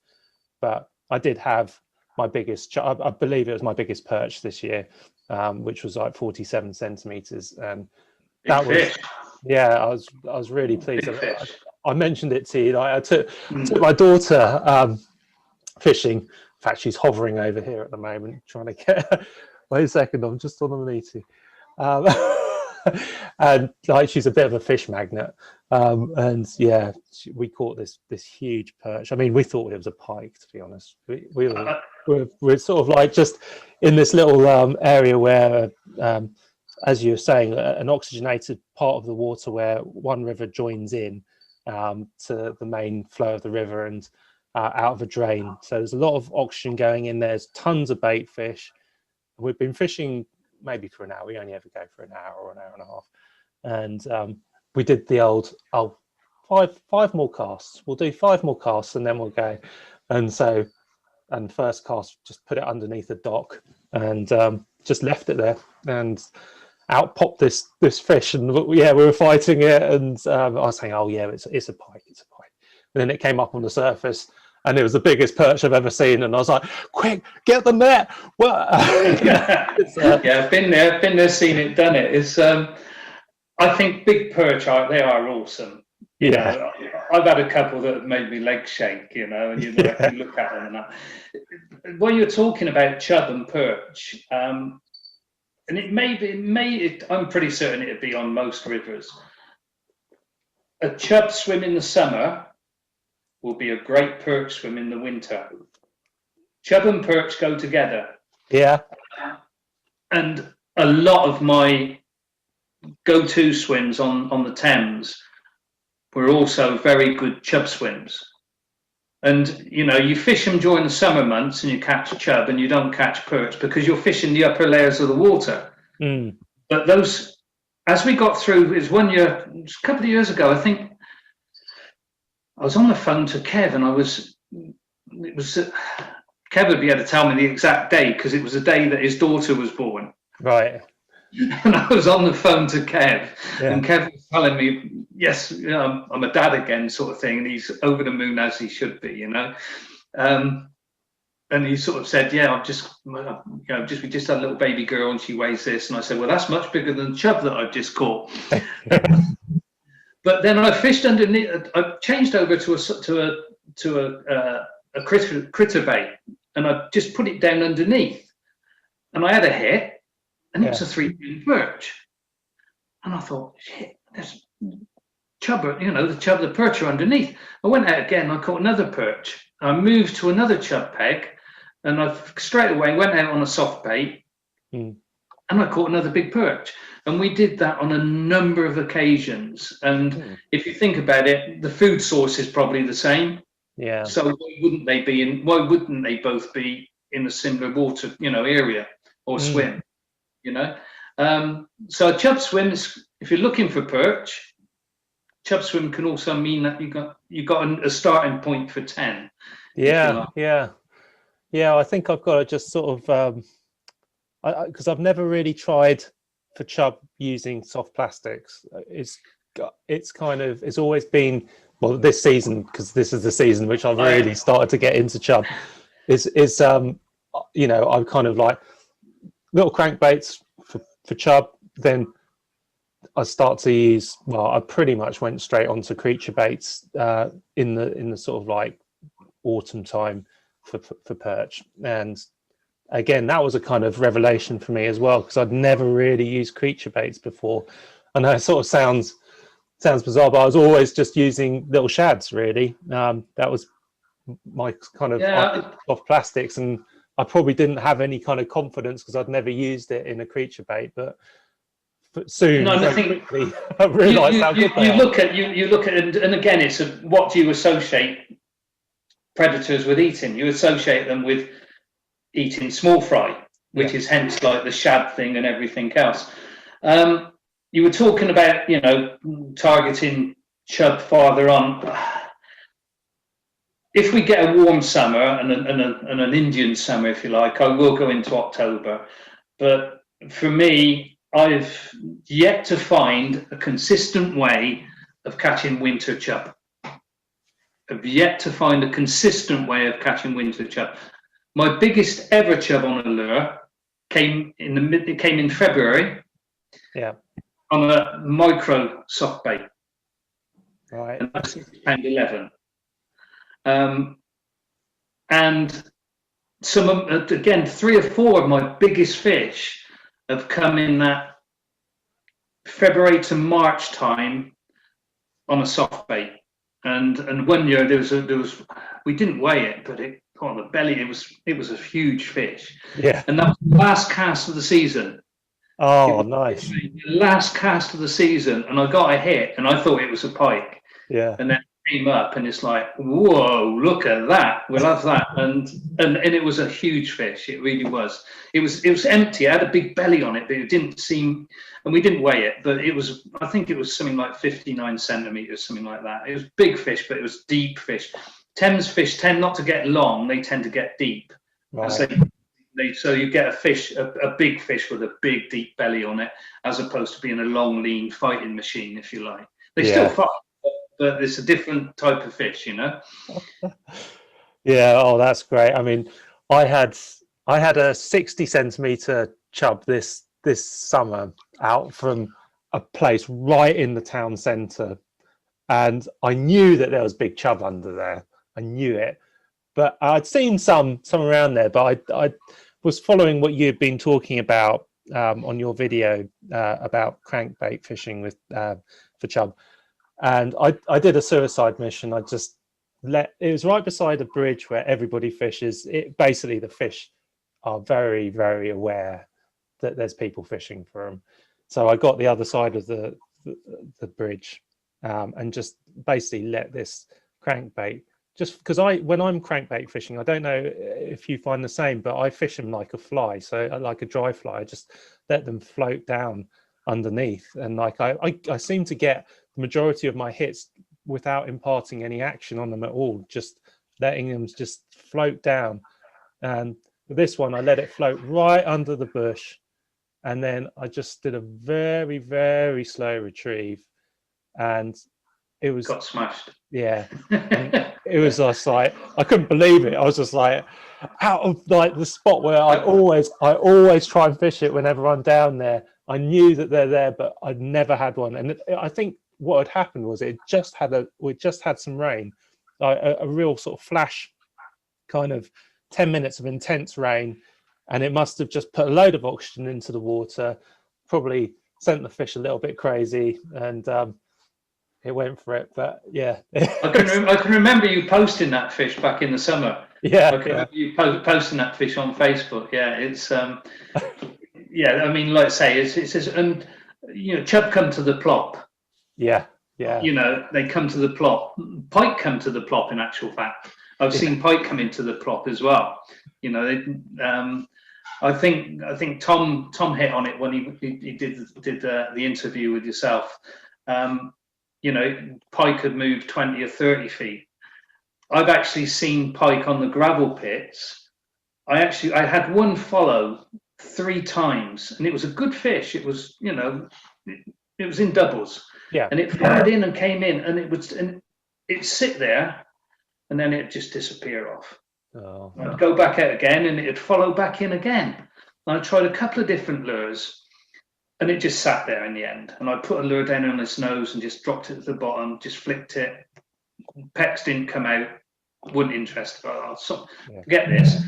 A: but I did have my biggest. I believe it was my biggest perch this year, which was like 47 centimeters, and
B: Big
A: that was,
B: fish.
A: yeah, I was really pleased.
B: Big fish.
A: I mentioned it to you. Like, I took
B: Mm.
A: my daughter fishing. In fact, she's hovering over here at the moment, trying to get. Wait a second, I'm just on a meeting. And like, she's a bit of a fish magnet, and yeah, we caught this huge perch. I mean, we thought it was a pike, to be honest. We're sort of like just in this little area where, as you were saying, an oxygenated part of the water where one river joins in to the main flow of the river, and out of a drain. So there's a lot of oxygen going in. There's tons of bait fish. We've been fishing maybe for an hour. We only ever go for an hour or an hour and a half. And we did the old, five more casts. We'll do 5 more casts and then we'll go. And so, and first cast, just put it underneath a dock and just left it there. And out popped this fish. And yeah, we were fighting it. And I was saying, oh yeah, it's a pike, it's a pike. And then it came up on the surface. And it was the biggest perch I've ever seen, and I was like, "Quick, get the net!" What?
B: Yeah, I've been there, seen it, done it. It's I think big perch they are awesome. You know, I've had a couple that have made me legs shake. You know, and you look at them and that. When you're talking about chub and perch, and I'm pretty certain it'd be on most rivers. A chub swim in the summer will be a great perch swim in the winter. Chub and perch go together.
A: Yeah.
B: And a lot of my go-to swims on the Thames were also very good chub swims. And, you know, you fish them during the summer months and you catch chub and you don't catch perch because you're fishing the upper layers of the water.
A: Mm.
B: But those, as we got through, is one year, a couple of years ago, I think, I was on the phone to Kev, and Kev would be able to tell me the exact day because it was the day that his daughter was born.
A: Right.
B: And I was on the phone to Kev, and Kev was telling me, yes, you know, I'm a dad again, sort of thing, and he's over the moon as he should be, you know. And he sort of said, yeah, we just had a little baby girl, and she weighs this, and I said, well, that's much bigger than the chub that I've just caught. But then I fished underneath. I changed over to a critter bait, and I just put it down underneath. And I had a hit, and it was a 3-pound perch. And I thought, shit, there's chub, you know, the perch are underneath. I went out again. I caught another perch. I moved to another chub peg, and I straight away went out on a soft bait, and I caught another big perch. And we did that on a number of occasions. And if you think about it, the food source is probably the same.
A: Yeah.
B: So why wouldn't they both be in a similar water, you know, area or swim, you know? So a chub swim is, if you're looking for perch, chub swim can also mean that you got a starting point for 10.
A: Yeah. I think I've got to just sort of, because I've never really tried for chub using soft plastics. It's always been, well, this season, because this is the season which I've really started to get into chub, is you know, I'm kind of like little crankbaits for chub. Then I start to use, well, I pretty much went straight onto creature baits in the sort of like autumn time for perch. And again, that was a kind of revelation for me as well, because I'd never really used creature baits before. I know it sort of sounds bizarre, but I was always just using little shads, really. That was my kind of soft plastics, and I probably didn't have any kind of confidence because I'd never used it in a creature bait. But soon, quickly, I realised how good they are.
B: You look at, and again, it's what do you associate predators with eating? You associate them with eating small fry, which is hence like the shad thing and everything else. You were talking about, you know, targeting chub farther on. If we get a warm summer and an Indian summer, if you like, I will go into October. But for me, I've yet to find a consistent way of catching winter chub. I've yet to find a consistent way of catching winter chub. My biggest ever chub on a lure came in February.
A: Yeah.
B: On a micro soft bait,
A: Right.
B: and that's £6.11. And some of, again, 3 or 4 of my biggest fish have come in that February to March time on a soft bait. And one year there was we didn't weigh it, but it on the belly it was a huge fish.
A: Yeah.
B: And that was the last cast of the season.
A: Oh, nice.
B: The last cast of the season, and I got a hit, and I thought it was a pike.
A: Yeah.
B: And then it came up, and it's like, whoa, look at that! We'll have that, and it was a huge fish. It really was. It was empty. It had a big belly on it, but it didn't seem. And we didn't weigh it, but it was. I think it was something like 59 centimeters, something like that. It was big fish, but it was deep fish. Thames fish tend not to get long; they tend to get deep.
A: Right.
B: So you get a fish, a big fish with a big deep belly on it, as opposed to being a long, lean fighting machine, if you like. They still fight, but it's a different type of fish, you know.
A: Yeah. Oh, that's great. I mean, I had a 60 centimeter chub this summer out from a place right in the town centre, and I knew that there was big chub under there. I knew it, but I'd seen some around there. But I was following what you'd been talking about on your video about crankbait fishing with for chub, and I did a suicide mission. I just it was right beside a bridge where everybody fishes. It basically, the fish are very, very aware that there's people fishing for them. So I got the other side of the bridge and just basically let this crankbait, just because when I'm crankbait fishing, I don't know if you find the same, but I fish them like a fly, so like a dry fly. I just let them float down underneath, and like I seem to get the majority of my hits without imparting any action on them at all, just letting them just float down. And with this one, I let it float right under the bush, and then I just did a very, very slow retrieve, and it was
B: got smashed.
A: Yeah, and it was just like I couldn't believe it. I was just like, out of like the spot where I always try and fish it whenever I'm down there. I knew that they're there, but I'd never had one. And I think what had happened was we just had some rain, like a real sort of flash, kind of 10 minutes of intense rain, and it must have just put a load of oxygen into the water, probably sent the fish a little bit crazy, and it went for it. But yeah,
B: I can remember you posting that fish back in the summer.
A: Yeah,
B: I can remember you posting that fish on Facebook. Yeah, it's yeah. I mean, like I say, it's and you know, chub come to the plop.
A: Yeah.
B: You know, they come to the plop. Pike come to the plop. In actual fact, I've seen pike come into the plop as well. You know, I think Tom hit on it when he did the interview with yourself. You know, pike had moved 20 or 30 feet. I've actually seen pike on the gravel pits. I had one follow 3 times, and it was a good fish. It was, you know, it was in doubles.
A: Yeah.
B: And it fired in and came in, and it'd sit there, and then it'd just disappear off.
A: Oh.
B: I'd go back out again, and it'd follow back in again. And I tried a couple of different lures, and it just sat there in the end. And I put a lure down on its nose and just dropped it to the bottom, just flicked it. Pecks didn't come out, wasn't interested. Forget this.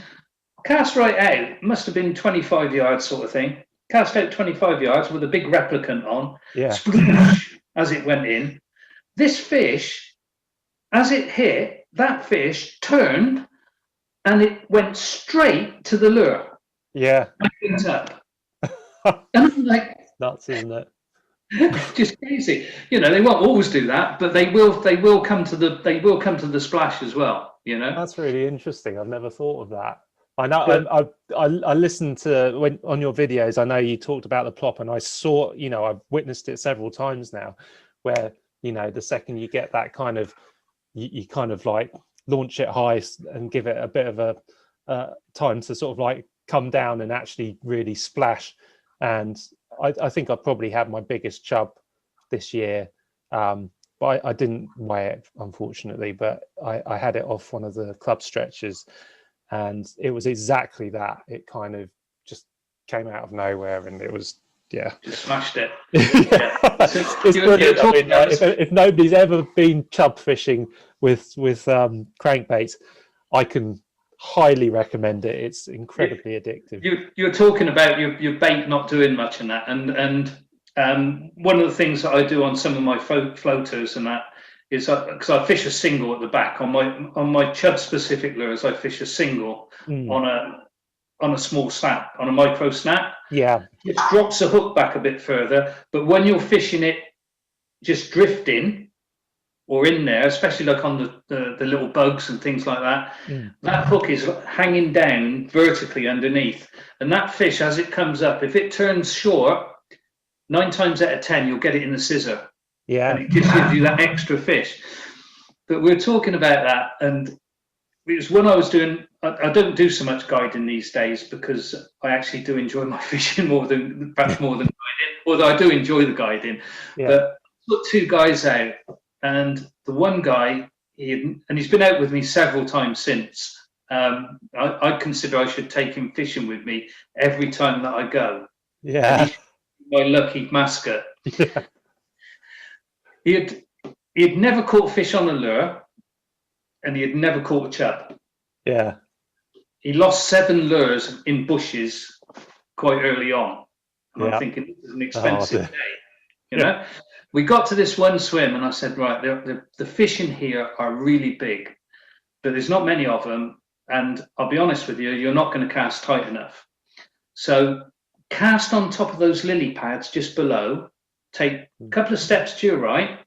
B: Cast right out, must have been 25 yards sort of thing. Cast out 25 yards with a big replicant on.
A: Yeah.
B: Sploosh, as it went in. This fish, as it hit, that fish turned and it went straight to the lure.
A: Yeah.
B: And it went up. And I'm like,
A: nuts, isn't it?
B: Just crazy. You know, they won't always do that, but they will come to the splash as well, you know.
A: That's really interesting. I've never thought of that. I know I listened to when on your videos, I know you talked about the plop, and I saw, you know, I've witnessed it several times now, where, you know, the second you get that kind of you kind of like launch it high and give it a bit of a time to sort of like come down and actually really splash. And I think I probably had my biggest chub this year, but I didn't weigh it, unfortunately, but I had it off one of the club stretchers, and it was exactly that. It kind of just came out of nowhere, and it was, yeah.
B: Just smashed it.
A: Yeah.
B: So
A: It's
B: you're
A: brilliant. I
B: talking
A: mean,
B: about
A: if nobody's ever been chub fishing with crankbaits, I can highly recommend it. It's incredibly addictive.
B: you're talking about your bait not doing much in that, and one of the things that I do on some of my floaters and that is because I fish a single at the back on my chub specific lures. I fish a single on a small snap, on a micro snap.
A: Yeah.
B: It drops the hook back a bit further, but when you're fishing it just drifting or in there, especially like on the little bugs and things like that, that hook is hanging down vertically underneath. And that fish, as it comes up, if it turns short, 9 times out of 10, you'll get it in the scissor.
A: Yeah.
B: And it just gives you that extra fish. But we're talking about that, and it was when I was doing, I don't do so much guiding these days because I actually do enjoy my fishing perhaps more than guiding, although I do enjoy the guiding.
A: Yeah.
B: But I put 2 guys out, and the one guy, he's been out with me several times since. I consider I should take him fishing with me every time that I go.
A: Yeah.
B: And he's my lucky mascot.
A: Yeah.
B: He had never caught fish on a lure, and he had never caught a chub.
A: Yeah.
B: He lost 7 lures in bushes quite early on. And I'm thinking, this is an expensive day. You know? We got to this one swim, and I said, right, the fish in here are really big, but there's not many of them. And I'll be honest with you, you're not going to cast tight enough. So cast on top of those lily pads just below, take a couple of steps to your right,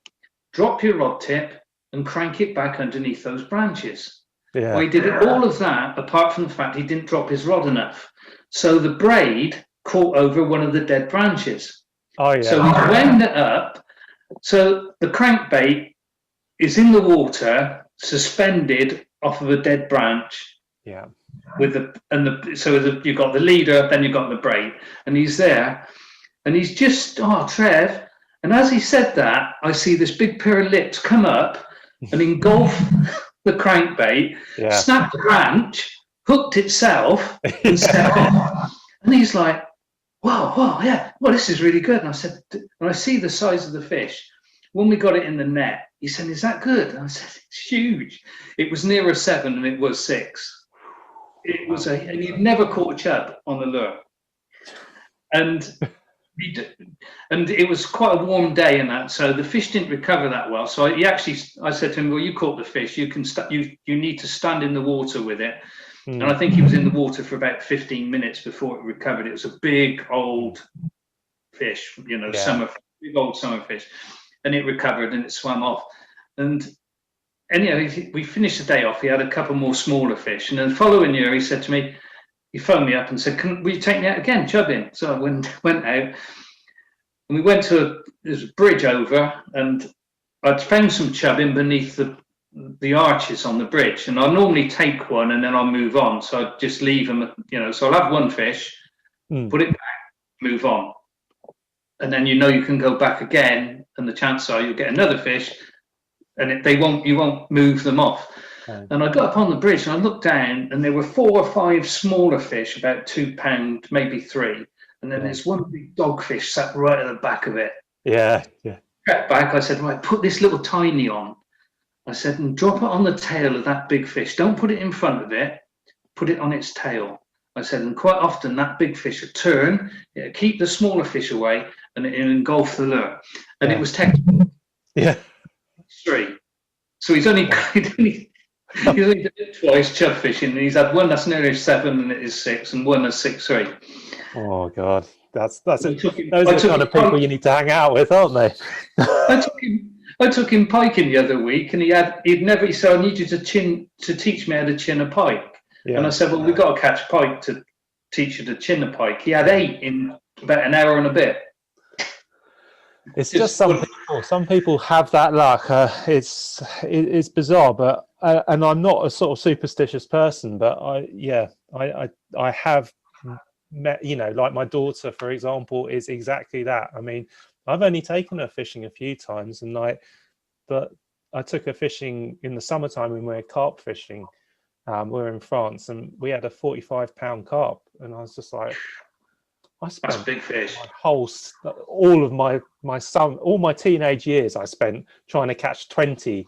B: drop your rod tip, and crank it back underneath those branches.
A: Yeah.
B: Well, he did all of that, apart from the fact he didn't drop his rod enough. So the braid caught over one of the dead branches.
A: Oh, yeah.
B: So he wound it up. So the crankbait is in the water, suspended off of a dead branch.
A: Yeah.
B: You've got the leader, then you've got the braid, and he's there, and he's just, Trev. And as he said that, I see this big pair of lips come up and engulf the crankbait, snapped the branch, hooked itself, and set off. And he's like, whoa, yeah, well, this is really good. And I said, and I see the size of the fish. When we got it in the net, he said, is that good? And I said, it's huge. It was near a 7 and it was 6. It was and he'd never caught a chub on the lure. And it was quite a warm day and that, so the fish didn't recover that well. So I said to him, well, you caught the fish, you need to stand in the water with it. And I think he was in the water for about 15 minutes before it recovered. It was a big old fish, big old summer fish, and it recovered and it swam off. And anyhow, we finished the day off. He had a couple more smaller fish, and then the following year he said to me, he phoned me up and said, will you take me out again, chubbing? So I went out, and we went to there's a bridge over, and I'd found some chubbing beneath the arches on the bridge, and I'll normally take one and then I'll move on. So I'd just leave them, so I'll have one fish, put it back, move on. And then you can go back again, and the chances are you'll get another fish, and you won't move them off. And I got up on the bridge and I looked down, and there were 4 or 5 smaller fish, about £2, maybe 3. And then there's one big dogfish sat right at the back of it.
A: Yeah.
B: Cut back, I said, right, put this little tiny on. I said, and drop it on the tail of that big fish. Don't put it in front of it, put it on its tail. I said, and quite often that big fish will turn, keep the smaller fish away, and it'll engulf the lure. And it was textbook.
A: Yeah.
B: 3. So he's only done it twice chub fishing, and he's had one that's nearly 7 and it is 6, and one that's 6.3.
A: Oh God, those are the kind of people you need to hang out with, aren't they?
B: I took him piking the other week, and he said, I need you to teach me how to chin a pike. Yeah. And I said, well, we've got to catch pike to teach you to chin a pike. He had 8 in about an hour and a bit.
A: It's just some people have that luck. It's bizarre, but and I'm not a sort of superstitious person, but I have met, like my daughter, for example, is exactly that. I mean, I've only taken her fishing a few times, but I took her fishing in the summertime when we were carp fishing, we were in France, and we had a 45-pound carp, and I was just like, I
B: That's
A: spent
B: big fish.
A: my all of all my teenage years I spent trying to catch 20.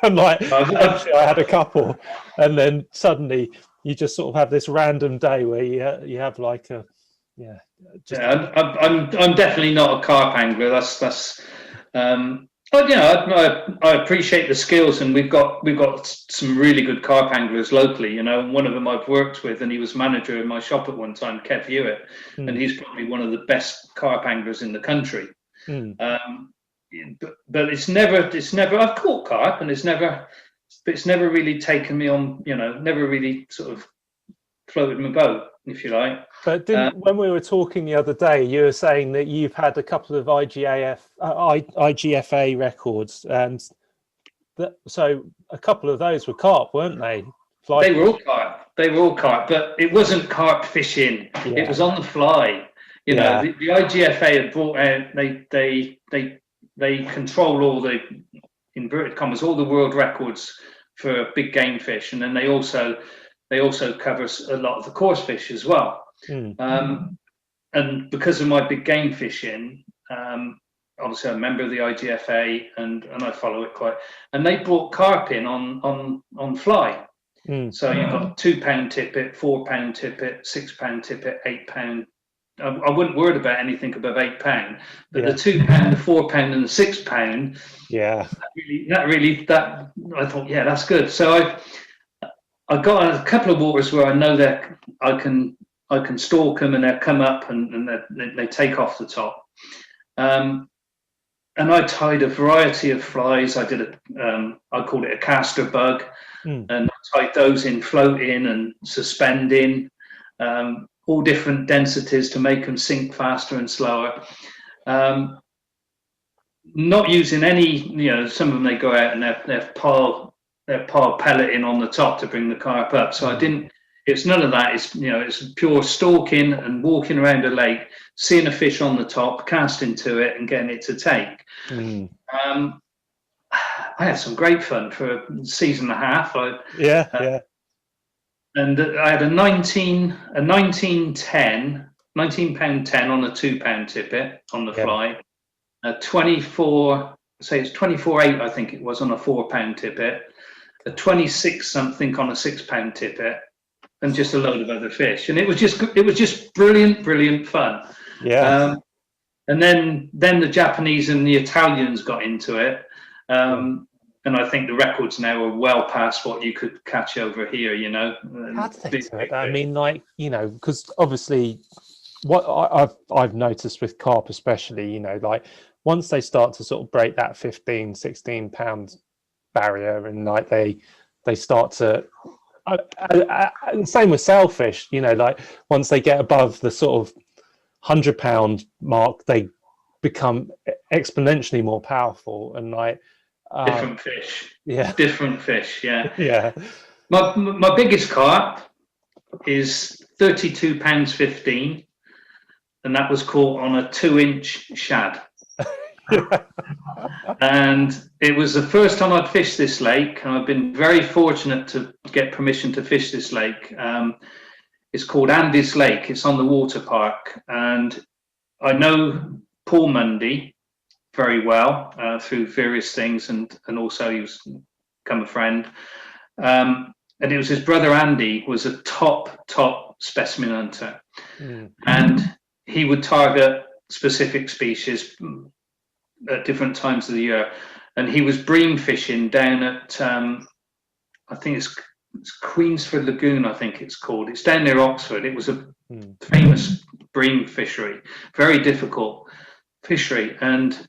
A: And like eventually I had a couple, and then suddenly you just sort of have this random day where you have like a
B: I'm definitely not a carp angler. But I appreciate the skills, and we've got some really good carp anglers locally. You know, and one of them I've worked with, and he was manager in my shop at one time, Kev Hewitt, and he's probably one of the best carp anglers in the country. But it's never. I've caught carp, and it's never really taken me on. You know, never really sort of floated my boat, if you like.
A: But when we were talking the other day, you were saying that you've had a couple of IGFA records, and so a couple of those were carp, weren't they?
B: They were all carp. They were all carp, but it wasn't carp fishing. Yeah. It was on the fly. You know, the IGFA had brought out. They control all the, inverted commas, all the world records for big game fish, and then they also cover a lot of the coarse fish as well. And because of my big game fishing, obviously I'm a member of the IGFA, and I follow it quite. And they brought carp in on fly. So you've got 2 pound tippet, 4 pound tippet, 6 pound tippet, 8 pound. I wouldn't worry about anything above 8 pound, but the 2 pound, the 4 pound, and the 6 pound. Yeah, that really I thought, yeah, that's good. So I got a couple of waters where I know that I can stalk them, and they come up and they take off the top. And I tied a variety of flies. I did I called it a caster bug, and I tied those in floating and suspending, all different densities to make them sink faster and slower. Not using any, you know, some of them they go out and they're pile pelleting on the top to bring the carp up. So I didn't. It's none of that. It's pure stalking and walking around a lake, seeing a fish on the top, casting to it, and getting it to take. I had some great fun for a season and a half. And I had a 19 pound 10 on a 2 pound tippet on the fly, a 24, say it's 24.8, I think it was, on a 4 pound tippet, a 26 something on a 6 pound tippet, and just a load of other fish. And it was just brilliant fun. Yeah. And then the Japanese and the Italians got into it. And I think the records now are well past what you could catch over here, you know.
A: I think so. I mean, like, you know, because obviously what I've noticed with carp especially, you know, like once they start to sort of break that 15, 16 pound barrier, and like they start to, same with sailfish, you know, like once they get above the sort of 100 pound mark, they become exponentially more powerful, and like,
B: different fish. Yeah. My biggest carp is 32 pounds 15, and that was caught on a 2-inch shad. And it was the first time I'd fished this lake, and I've been very fortunate to get permission to fish this lake. It's called Andy's Lake. It's on the water park, and I know Paul Mundy very well through various things, and also he was become a friend. And it was his brother Andy was a top specimen hunter, and he would target specific species at different times of the year. And he was bream fishing down at I think it's Queensford Lagoon, I think it's called. It's down near Oxford. It was a famous bream fishery, very difficult fishery, and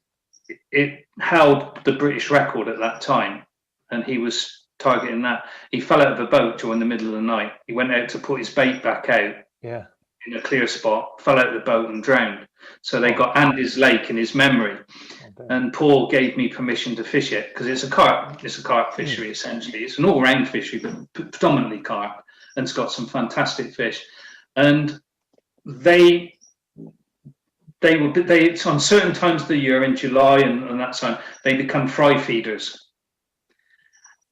B: it held the British record at that time, and he was targeting that. He fell out of a boat during the middle of the night. He went out to put his bait back out in a clear spot, fell out of the boat and drowned. So they got Andy's Lake in his memory, and Paul gave me permission to fish it because it's a carp fishery essentially. It's an all-round fishery, but predominantly carp, and it's got some fantastic fish. And it's on certain times of the year in July and that time, they become fry feeders.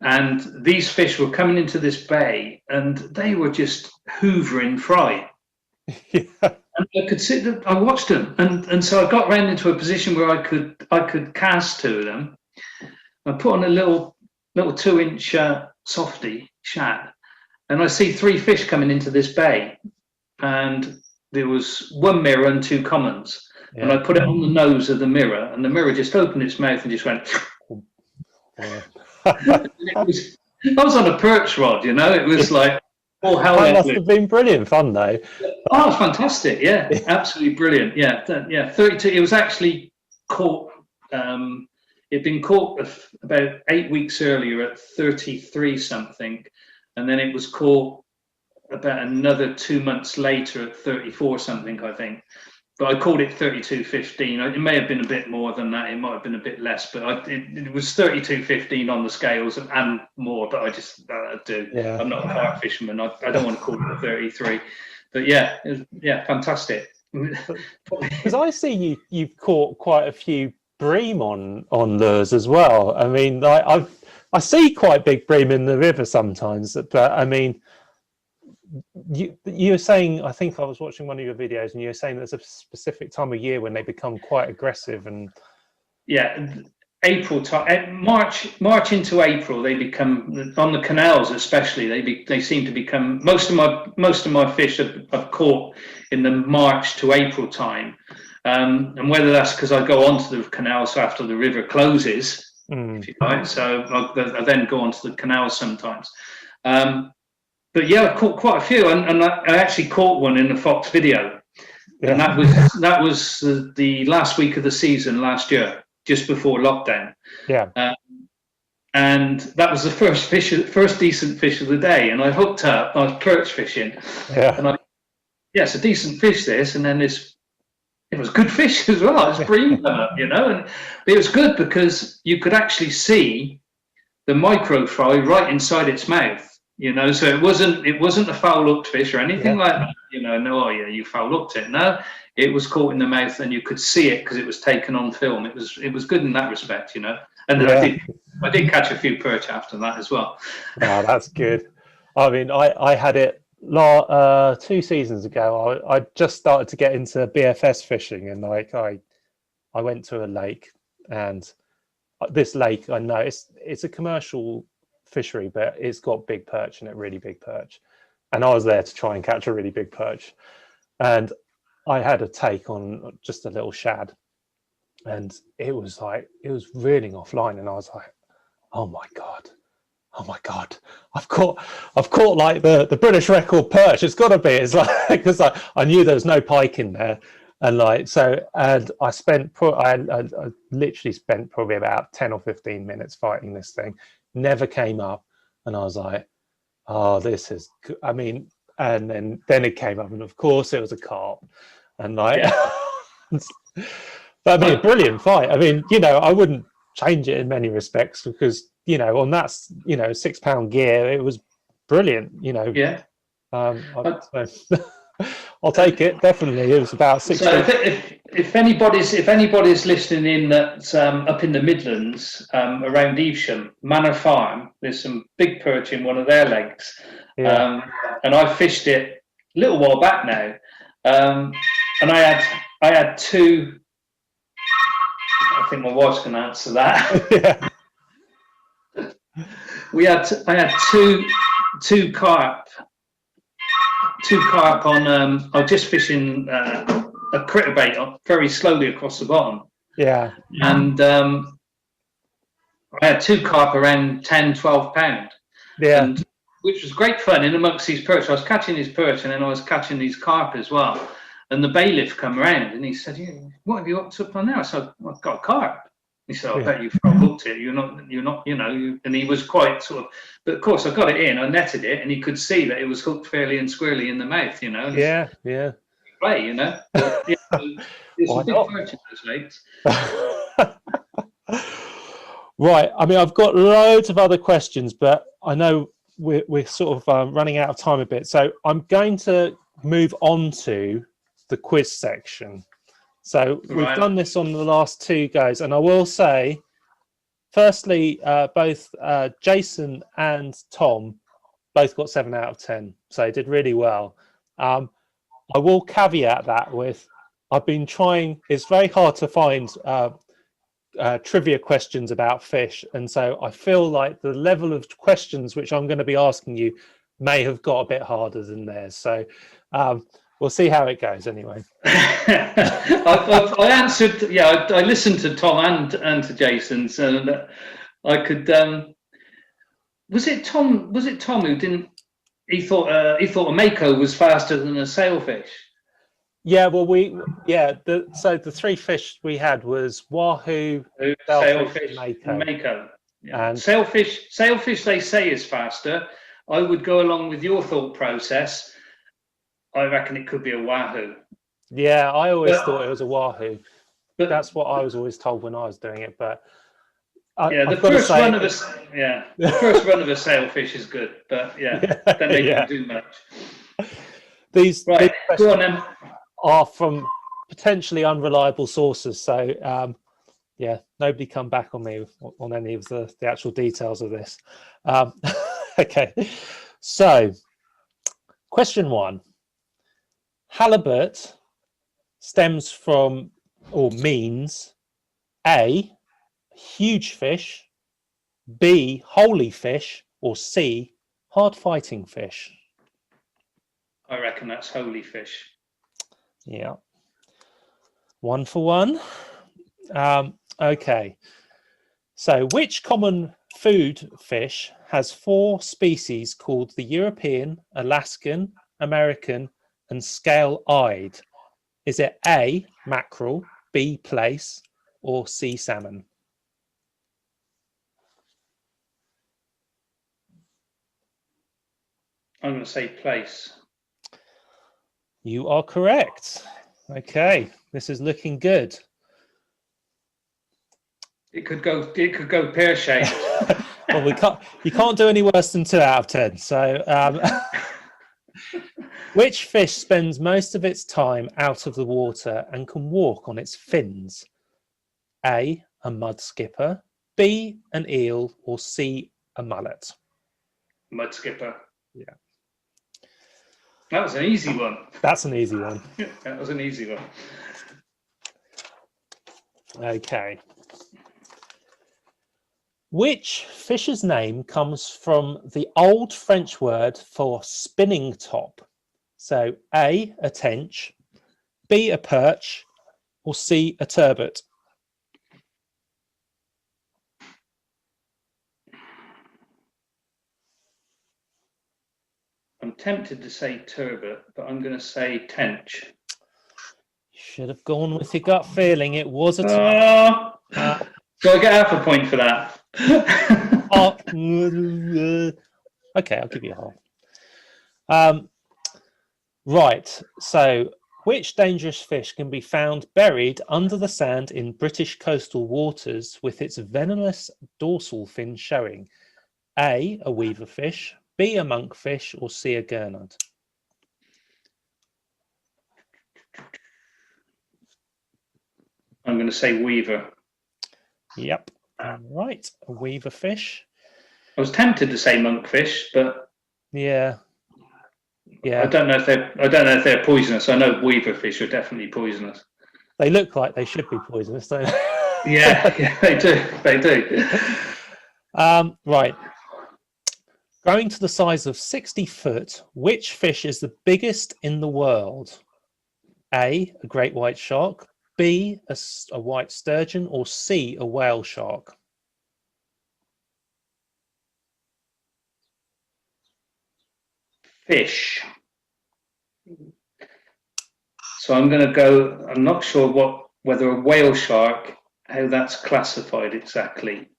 B: and these fish were coming into this bay, and they were just hoovering fry.
A: Yeah.
B: And I could sit. I watched them, and so I got round into a position where I could cast to them. I put on a little 2-inch softy shad, and I see 3 fish coming into this bay, and there was 1 mirror and 2 commons.
A: Yeah.
B: And I put it on the nose of the mirror, and the mirror just opened its mouth and just went.
A: Yeah.
B: I was on a perch rod, it was like all hell.
A: That must have been brilliant fun, though.
B: Oh, it's fantastic! Yeah, absolutely brilliant. Yeah, 32. It was actually caught. It'd been caught about 8 weeks earlier at 33 something, and then it was caught about another 2 months later at 34 something, I think. But I called it 32.15. It may have been a bit more than that. It might have been a bit less, but it was 32.15 on the scales and more. But I just do.
A: Yeah.
B: I'm not a carp fisherman. I don't want to call it a 33. But yeah, fantastic.
A: Because I see you've caught quite a few bream on lures as well. I mean, I see quite big bream in the river sometimes, but I mean. You were saying, I think I was watching one of your videos, and you were saying there's a specific time of year when they become quite aggressive, and
B: April time, March into April, they become, on the canals especially. They seem to become, most of my fish I've caught in the March to April time, and whether that's because I go onto the canals after the river closes, if you like. So I then go onto the canals sometimes. But yeah, I've caught quite a few, and I actually caught one in the Fox video, and that was the last week of the season last year, just before lockdown.
A: Yeah,
B: and that was the first decent fish of the day, and I hooked up. I was perch fishing, and it's a decent fish this, and then it was good fish as well. It's bream come up, and it was good because you could actually see the micro fry right inside its mouth. So it wasn't a foul hooked fish or anything like that. No, you foul hooked it. No, it was caught in the mouth, and you could see it because it was taken on film. It was good in that respect, And then I did catch a few perch after that as well.
A: Oh, that's good. I mean, I had it 2 seasons ago. I just started to get into BFS fishing, and I went to a lake, and this lake, I know it's a commercial fishery, but it's got big perch in it, really big perch, and I was there to try and catch a really big perch, and I had a take on just a little shad, and it was reeling offline, and I was like, oh my god, I've caught like the British record perch. It's got to be. It's like, because I knew there was no pike in there, and I literally spent probably about 10 or 15 minutes fighting this thing. Never came up, and I was like, oh, this is, I mean, and then it came up, and of course it was a carp, and but I mean, brilliant fight. I mean, I wouldn't change it in many respects, because on that £6 gear, it was brilliant. I'll take it, definitely. It was about 6.
B: So if anybody's listening in that's up in the Midlands, around Evesham, Manor Farm, there's some big perch in one of their lakes, and I fished it a little while back now, and I had 2. I think my wife's going to answer that. I had two carp. 2 carp on. I was just fishing a critter bait very slowly across the bottom.
A: Yeah.
B: And I had 2 carp around 10, 12 pound.
A: Yeah.
B: Which was great fun in amongst these perch. I was catching these perch, and then I was catching these carp as well. And the bailiff come around, and he said, "What have you hooked up on now?" I said, "I've got a carp." He said, "I bet you've hooked it. You're not, and he was quite sort of, but of course I got it in, I netted it, and he could see that it was hooked fairly and squarely in the mouth, And
A: yeah.
B: Play, But, there's a big perch in those lakes.
A: Right. I mean, I've got loads of other questions, but I know we're sort of running out of time a bit. So I'm going to move on to the quiz section. So we've done this on the last 2 goes, and I will say Firstly, both Jason and Tom both got 7 out of 10, so did really well. I will caveat that with I've been trying. It's very hard to find trivia questions about fish, and so I feel like the level of questions which I'm going to be asking you may have got a bit harder than theirs. So we'll see how it goes anyway.
B: I answered. Yeah, I listened to Tom and to Jason's, and I could. Was it Tom? Was it Tom who didn't? He thought a mako was faster than a sailfish.
A: Yeah, well, so the 3 fish we had was wahoo,
B: sailfish,
A: and
B: mako. Yeah.
A: And
B: sailfish, they say is faster. I would go along with your thought process. I reckon it could be a wahoo.
A: Yeah, I always thought it was a wahoo. But that's what I was always told when I was doing it. But
B: the first run of a sailfish is good, but then they don't do much.
A: These
B: go on then.
A: Are from potentially unreliable sources, so nobody come back on me on any of the actual details of this. Okay, so question 1: halibut stems from or means A, huge fish, B, holy fish, or C, hard fighting fish?
B: I reckon that's holy fish.
A: Yeah. 1 for 1. Okay. So which common food fish has 4 species called the European, Alaskan, American, and scale-eyed? Is it A, mackerel, B, plaice, or C, salmon?
B: I'm going to say plaice.
A: You are correct. Okay, this is looking good.
B: It could go pear-shaped.
A: Well, you can't do any worse than 2 out of 10. So, which fish spends most of its time out of the water and can walk on its fins? A, a mud skipper, B, an eel, or C, a mullet?
B: Mud skipper.
A: Yeah.
B: That was an easy one.
A: That's an easy one.
B: That was an easy one.
A: Okay. Which fish's name comes from the old French word for spinning top? So A, a tench, B, a perch, or C, a turbot?
B: I'm tempted to say turbot, but I'm going to say tench.
A: You should have gone with your gut feeling. It was a turbot.
B: So I get half a point for that.
A: Okay, I'll give you a half. Right, so which dangerous fish can be found buried under the sand in British coastal waters with its venomous dorsal fin showing? A, a weaver fish, B, a monkfish, or C, a gurnard?
B: I'm going to say weaver.
A: Yep, right, a weaver fish.
B: I was tempted to say monkfish, but
A: yeah.
B: I don't know if they're poisonous. I know weaver fish are definitely poisonous.
A: They look like they should be poisonous, don't they?
B: Yeah, they do. They do.
A: Right. Growing to the size of 60 foot, which fish is the biggest in the world? A, a great white shark, B, a white sturgeon, or C, a whale shark?
B: Fish. So I'm going to go, I'm not sure whether a whale shark, how that's classified exactly.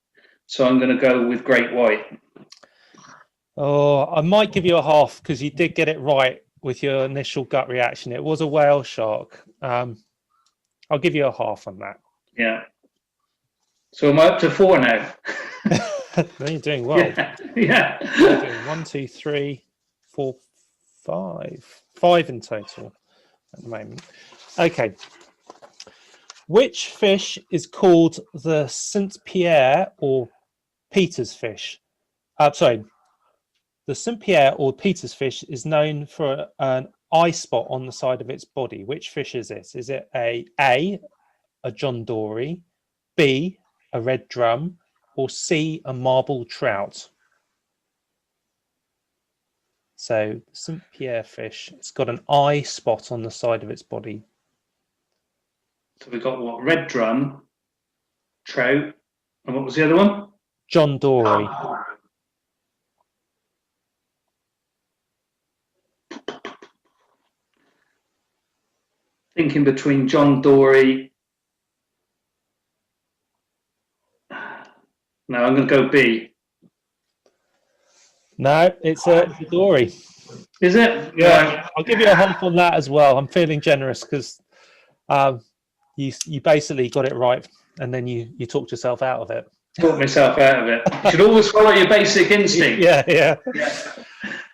B: So I'm going to go with great white.
A: Oh, I might give you a half because you did get it right with your initial gut reaction. It was a whale shark. I'll give you a half on that.
B: Yeah. So am I up to 4 now?
A: You're doing well.
B: Yeah.
A: You're doing 1, 2, 3, 4, 5. 5 in total at the moment. Okay. Which fish is called the St. Pierre or Peter's fish? Sorry, the St. Pierre or Peter's fish is known for an eye spot on the side of its body. Which fish is it? Is it A, a John Dory, B, a red drum, or C, a marble trout? So the St. Pierre fish, it's got an eye spot on the side of its body.
B: So we've got what? Red drum, trout, and what was the other one?
A: John Dory.
B: Thinking between John Dory. No, I'm going to go B.
A: No, it's a Dory.
B: Is it?
A: Yeah, I'll give you a hump on that as well. I'm feeling generous because you basically got it right, and then you talked yourself out of it.
B: Talked myself out of it. You should always follow your basic instinct.
A: Yeah.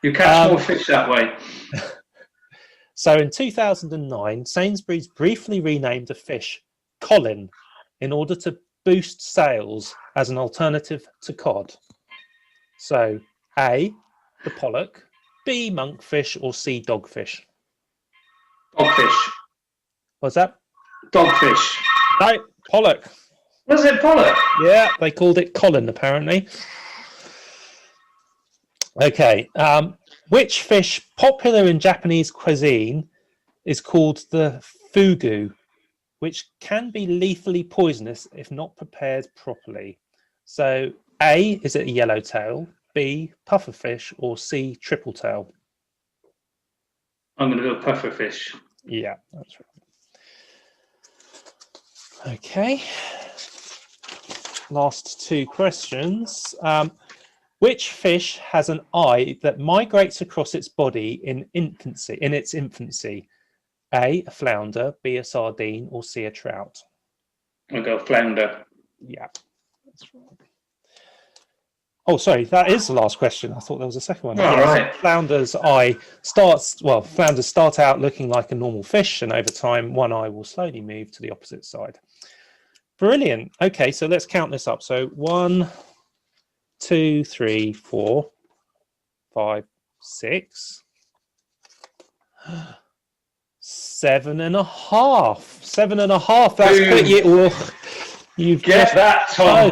B: You catch more fish that way.
A: So in 2009, Sainsbury's briefly renamed a fish Colin in order to boost sales as an alternative to cod. So A, the pollock, B, monkfish, or C, dogfish?
B: Dogfish.
A: What's that?
B: Dogfish.
A: No, pollock.
B: Was it pollock?
A: Yeah, they called it Colin apparently. Okay, which fish popular in Japanese cuisine is called the fugu, which can be lethally poisonous if not prepared properly? So A, is it a yellowtail, B, pufferfish, or C, tripletail?
B: I'm going to go pufferfish.
A: Yeah, that's right. Okay. Last two questions. Which fish has an eye that migrates across its body in its infancy? A, a flounder, B, a sardine, or C, a trout?
B: I'll go flounder.
A: Yeah, that's right. Oh, sorry, that is the last question. I thought there was a second one.
B: Oh, right.
A: Flounder's eye flounders start out looking like a normal fish, and over time, one eye will slowly move to the opposite side. Brilliant. Okay, so let's count this up. So 1, 2, 3, 4, 5, 6, 7.5. 7.5. That's put you. Well, you
B: get that, Tom.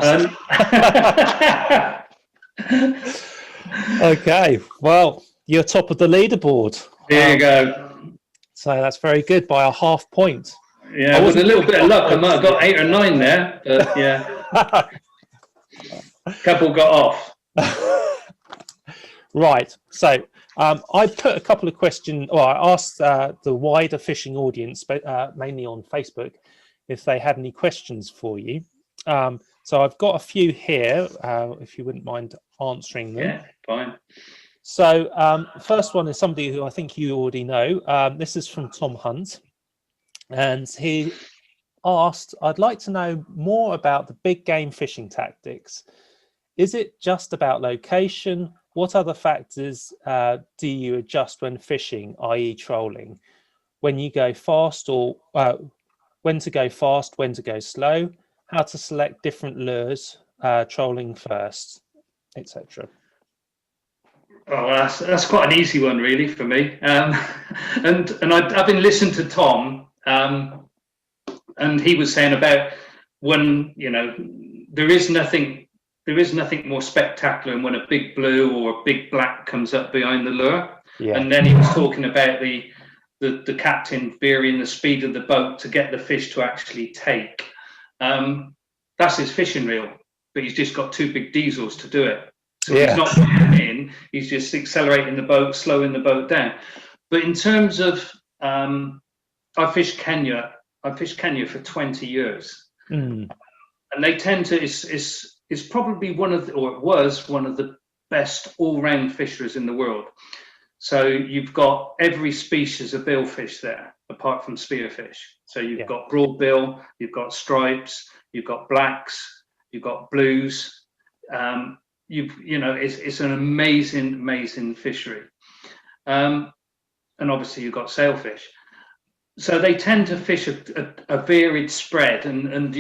A: Okay, well, you're top of the leaderboard.
B: There you go.
A: So that's very good by a half point.
B: Yeah, with a little bit of luck, I might have got 8 or 9 there, but yeah. A couple got off.
A: Right, so I put a couple of questions, or I asked the wider fishing audience, mainly on Facebook, if they had any questions for you. So I've got a few here, if you wouldn't mind answering them.
B: Yeah, fine.
A: So first one is somebody who I think you already know. This is from Tom Hunt. And he asked, I'd like to know more about the big game fishing tactics. Is it just about location? What other factors do you adjust when fishing, i.e. trolling? When you go fast, or when to go fast, when to go slow, how to select different lures, trolling first, etc.
B: Oh, that's quite an easy one, really, for me. And I've been listening to Tom, and he was saying about when, you know, there is nothing more spectacular than when a big blue or a big black comes up behind the lure. Yeah. And then he was talking about the captain varying the speed of the boat to get the fish to actually take. That's his fishing reel, but he's just got 2 big diesels to do it. So he's not putting in, he's just accelerating the boat, slowing the boat down. But in terms of, I fished Kenya for 20 years. And they tend to, it's probably it was one of the best all-round fisheries in the world. So you've got every species of billfish there, apart from spearfish. So you've got broadbill, you've got stripes, you've got blacks, you've got blues. It's an amazing fishery. And obviously you've got sailfish. So they tend to fish a varied spread, and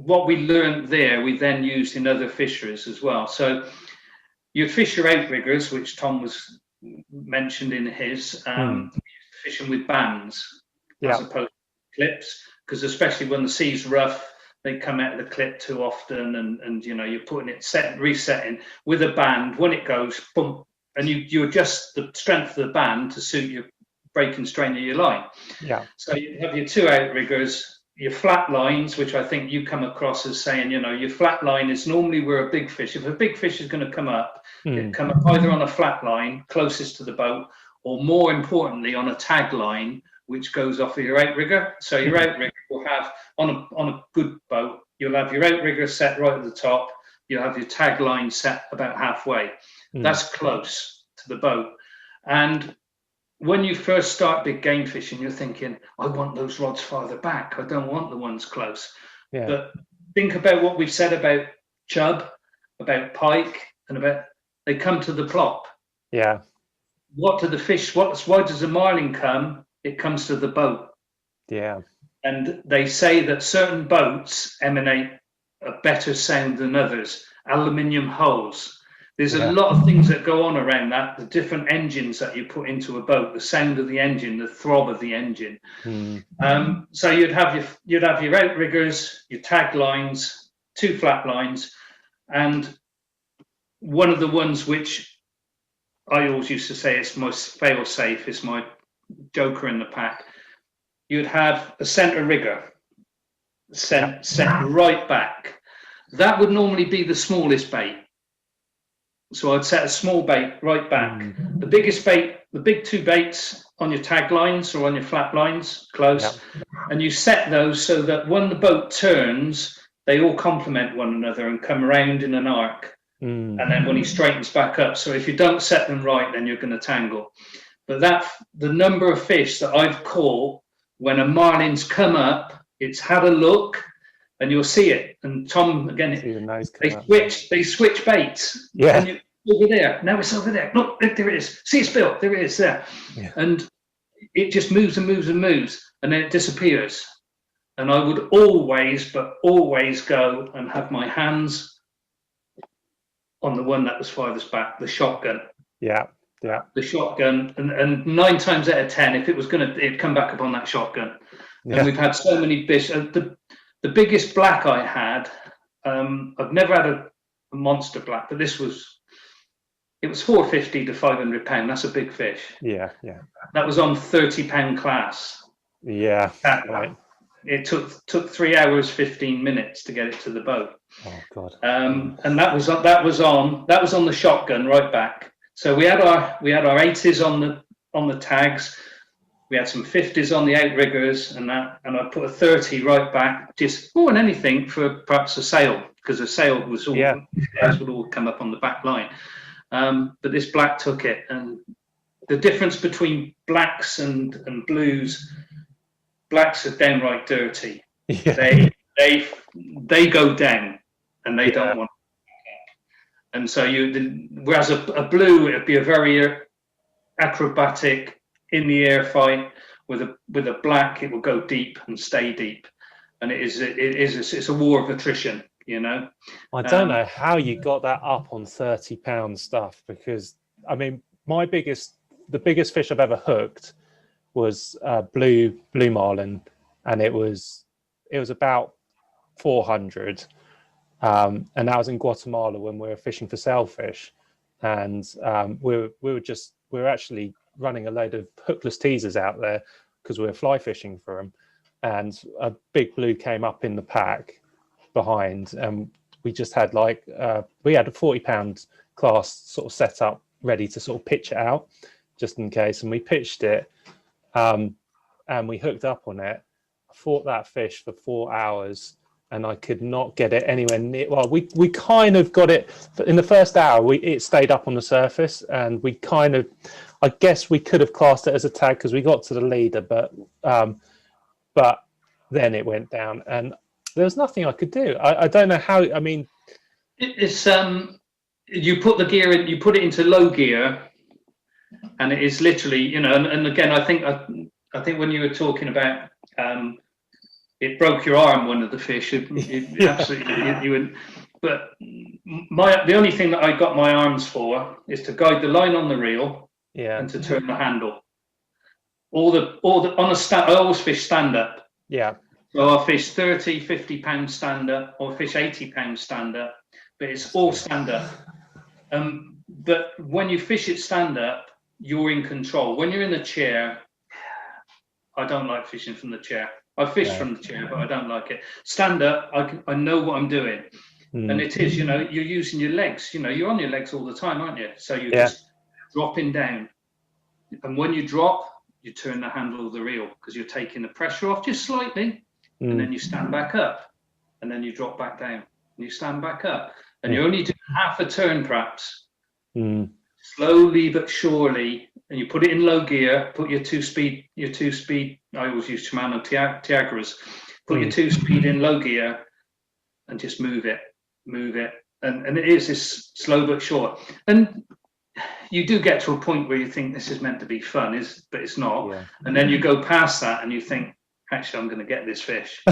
B: what we learned there, we then used in other fisheries as well. So you fish your outriggers, which Tom was mentioned in his, fishing with bands as opposed to clips, because especially when the sea's rough, they come out of the clip too often, and you're putting it resetting with a band. When it goes, boom, and you adjust the strength of the band to suit your breaking strain of your line.
A: Yeah.
B: So you have your two outriggers, your flat lines, which I think you come across as saying, your flat line is normally where a big fish, if a big fish is going to come up, it come up either on a flat line closest to the boat, or more importantly on a tag line, which goes off of your outrigger. So your outrigger will have, on a good boat, you'll have your outrigger set right at the top, you'll have your tag line set about halfway. That's close to the boat. And when you first start big game fishing, you're thinking, I want those rods farther back. I don't want the ones close. Yeah. But think about what we've said about chub, about pike, and about they come to the plop.
A: Yeah.
B: What do the fish? Why does the marlin come? It comes to the boat.
A: Yeah.
B: And they say that certain boats emanate a better sound than others. Aluminium hulls. There's a lot of things that go on around that, the different engines that you put into a boat, the sound of the engine, the throb of the engine. So you'd have your outriggers, your tag lines, two flat lines, and one of the ones which I always used to say is my fail safe, is my joker in the pack. You'd have a center rigger set right back. That would normally be the smallest bait. So I'd set a small bait right back. The biggest bait, the big two baits on your tag lines or on your flat lines, close. And you set those so that when the boat turns, they all complement one another and come around in an arc. And then when he straightens back up. So if you don't set them right, then you're going to tangle. But the number of fish that I've caught when a marlin's come up, it's had a look, and you'll see it. And Tom, again, they switch baits.
A: Yeah.
B: And over there. Now it's over there. Look, there it is. See, it's built. There it is there. Yeah. And it just moves and moves and moves, and then it disappears. And I would always go and have my hands on the one that was farthest back, the shotgun.
A: Yeah. Yeah.
B: The shotgun. And 9 times out of 10, if it was it'd come back upon that shotgun. Yeah. And we've had so many fish. The biggest black I had, I've never had a monster black, but it was 450 to 500 pound. That's a big fish.
A: Yeah, yeah.
B: That was on 30 pound class.
A: Yeah, right.
B: It took 3 hours 15 minutes to get it to the boat.
A: Oh God.
B: And that was on the shotgun right back. So we had our 80s on the tags. We had some 50s on the outriggers and I put a 30 right back, just more than anything for perhaps a sail, because a sail was all would all come up on the back line. But this black took it, and the difference between blacks and blues, blacks are downright dirty. Yeah. They go down, and they don't want to. And so whereas a blue, it'd be a very acrobatic in the air fight. With a black, it will go deep and stay deep, and it's a war of attrition.
A: I don't know how you got that up on 30 pound stuff, because I mean the biggest fish I've ever hooked was blue marlin, and it was about 400, and that was in Guatemala when we were fishing for sailfish, and we were actually running a load of hookless teasers out there because we were fly fishing for them, and a big blue came up in the pack behind, and we just had we had a 40 pound class sort of set up ready to sort of pitch it out just in case, and we pitched it, and we hooked up on it. I fought that fish for 4 hours and I could not get it anywhere near. Well, we kind of got it in the first hour. It stayed up on the surface, and we kind of, I guess we could have classed it as a tag because we got to the leader, but then it went down, and there was nothing I could do. I don't know how. I mean,
B: it's you put the gear in, you put it into low gear, and it is literally, and again, I think I think when you were talking about it broke your arm, one of the fish, absolutely you would. But the only thing that I got my arms for is to guide the line on the reel and to turn the handle. All the on a stand, I always fish stand up.
A: Yeah.
B: So I'll fish 30, 50 pound stand up, or fish 80 pound stand up, but it's all stand up. But when you fish it stand up, you're in control. When you're in the chair, I don't like fishing from the chair. I fish from the chair, but I don't like it. Stand up, I know what I'm doing. And it is, you're using your legs. You're on your legs all the time, aren't you? So you're just dropping down. And when you drop, you turn the handle of the reel because you're taking the pressure off just slightly. And then you stand back up. And then you drop back down. And you stand back up. And you're only doing half a turn, perhaps. Slowly but surely. And you put it in low gear, put your two-speed, I always use Shimano Tiagras. Put your two-speed in low gear and just move it. And it is this slow but sure. And you do get to a point where you think this is meant to be fun, but it's not. Yeah. And then you go past that and you think, actually, I'm going to get this fish.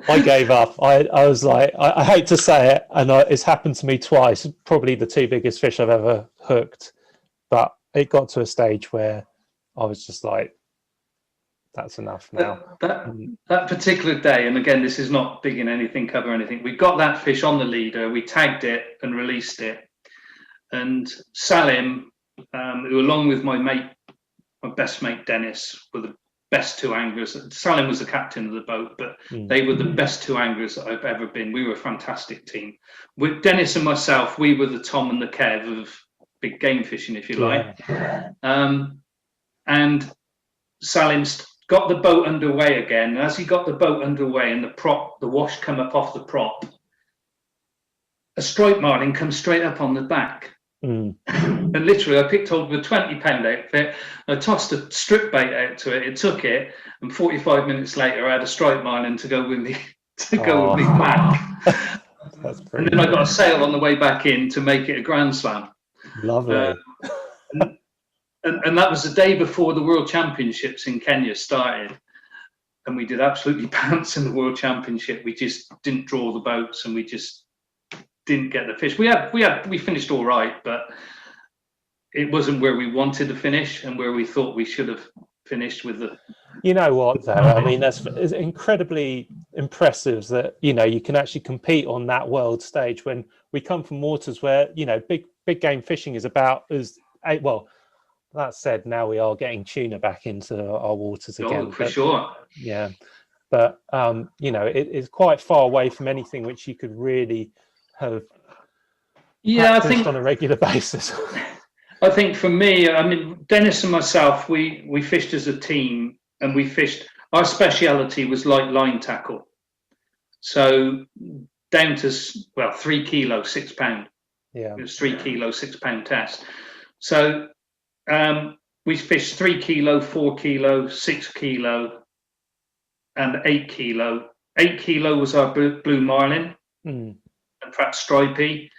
A: I gave up. I was like, I hate to say it, and it's happened to me twice. Probably the two biggest fish I've ever hooked. But it got to a stage where I was just like, that's enough now.
B: That particular day, and again, this is not big in anything, cover anything. We got that fish on the leader, we tagged it and released it. And Salim, who along with my best mate Dennis, were the best two anglers. Salim was the captain of the boat, but they were the best two anglers that I've ever been. We were a fantastic team. With Dennis and myself, we were the Tom and the Kev of big game fishing, if you like. And Salim got the boat underway again. And as he got the boat underway and the wash come up off the prop, a striped marlin comes straight up on the back. And literally, I picked hold of a 20-pound outfit. I tossed a strip bait out to it. It took it, and 45 minutes later, I had a striped marlin to go with me back.
A: That's
B: and then I got a sail on the way back in to make it a grand slam.
A: Lovely.
B: And that was the day before the World Championships in Kenya started, and we did absolutely pants in the World Championship. We just didn't draw the boats, and we just didn't get the fish. We finished all right, but it wasn't where we wanted to finish and where we thought we should have finished with the.
A: You know what, though? I mean, it's incredibly impressive that you can actually compete on that world stage when we come from waters where big game fishing is about well. That said, now we are getting tuna back into our waters again.
B: Oh, for sure.
A: Yeah, but it is quite far away from anything which you could really have practiced on a regular basis.
B: I think for me, I mean, Dennis and myself, we fished as a team, and we fished. Our speciality was light line tackle, so down to 3 kilo, 6 pound.
A: Yeah,
B: it was 3 kilo, 6 pound test. So. We fished 3 kilo, 4 kilo, 6 kilo, and 8 kilo. 8 kilo was our blue marlin, and perhaps stripey.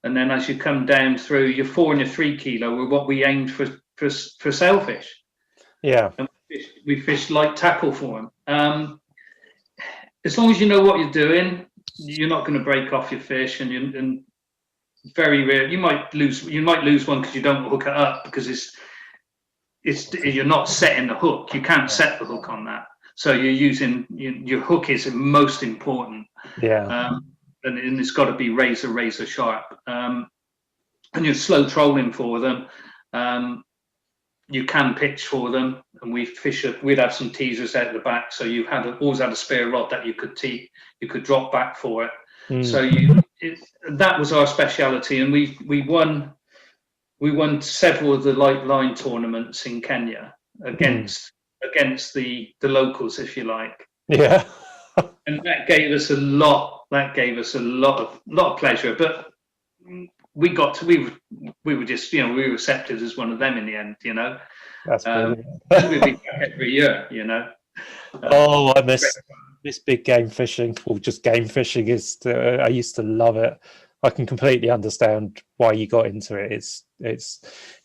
B: And then as you come down through, your 4 and your 3 kilo were what we aimed for sailfish.
A: Yeah,
B: and we fished light tackle for them. As long as you know what you're doing, you're not going to break off your fish, and very rare. You might lose one because you don't hook it up because you're not setting the hook. You can't set the hook on that. So you're using your hook is most important.
A: Yeah.
B: And it's got to be razor sharp. And you're slow trolling for them. You can pitch for them, and we'd have some teasers out the back, so you always had a spare rod that you could drop back for it. So that was our speciality, and we won several of the light line tournaments in Kenya against the locals, if you like.
A: Yeah.
B: And that gave us a lot of pleasure. But we were accepted as one of them in the end.
A: That's brilliant.
B: We'd be back every year.
A: I miss big game fishing, or just game fishing. I used to love it. I can completely understand why you got into it. It's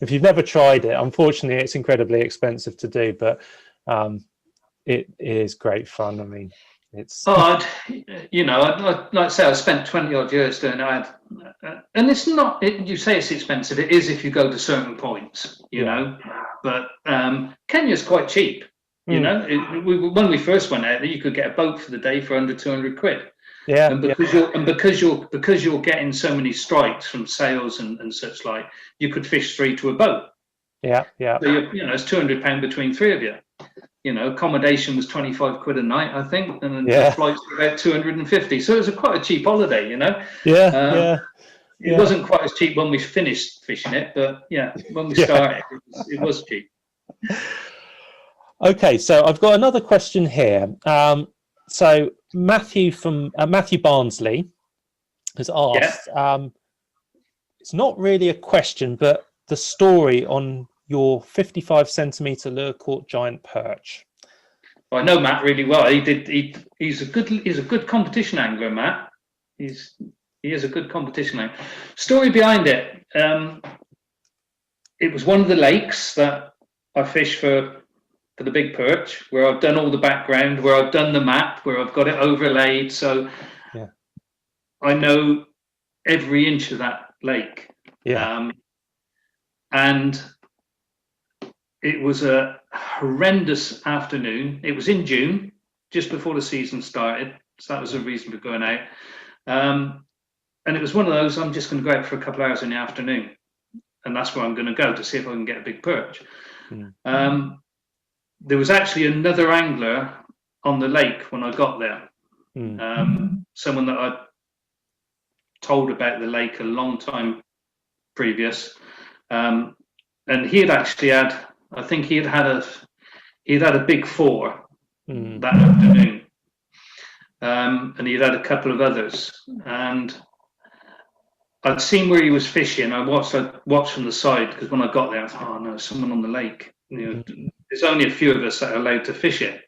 A: if you've never tried it, unfortunately, it's incredibly expensive to do, but it is great fun. I mean, it's
B: like I say, I spent 20 odd years doing it. And it's not. You say it's expensive. It is if you go to certain points, But Kenya's quite cheap. When we first went out there, you could get a boat for the day for under 200 quid.
A: Yeah,
B: and because you're getting so many strikes from sales and such like, you could fish 3 to a boat.
A: Yeah.
B: So it's £200 between 3 of you. Accommodation was 25 quid a night, I think, and then the flights were about 250. So it was quite a cheap holiday, It wasn't quite as cheap when we finished fishing it, but when we started, it was cheap.
A: Okay, so I've got another question here. So Matthew Barnsley has asked, it's not really a question, but the story on your 55 centimeter lure caught giant perch.
B: Well, I know Matt really well. He's a good competition angler, Matt. He is a good competition angler. Story behind it. It was one of the lakes that I fished for the big perch, where I've done all the background, where I've done the map, where I've got it overlaid, so I know every inch of that lake. And it was a horrendous afternoon. It was in June, just before the season started, so that was a reason for going out. And it was one of those, I'm just going to go out for a couple of hours in the afternoon, and that's where I'm going to go to see if I can get a big perch. There was actually another angler on the lake when I got there. Someone that I'd told about the lake a long time previous. And he had actually had, I think he'd had a big 4 that afternoon. And he'd had a couple of others. And I'd seen where he was fishing. I watched from the side, because when I got there, I thought, oh no, someone on the lake. There's only a few of us that are allowed to fish it.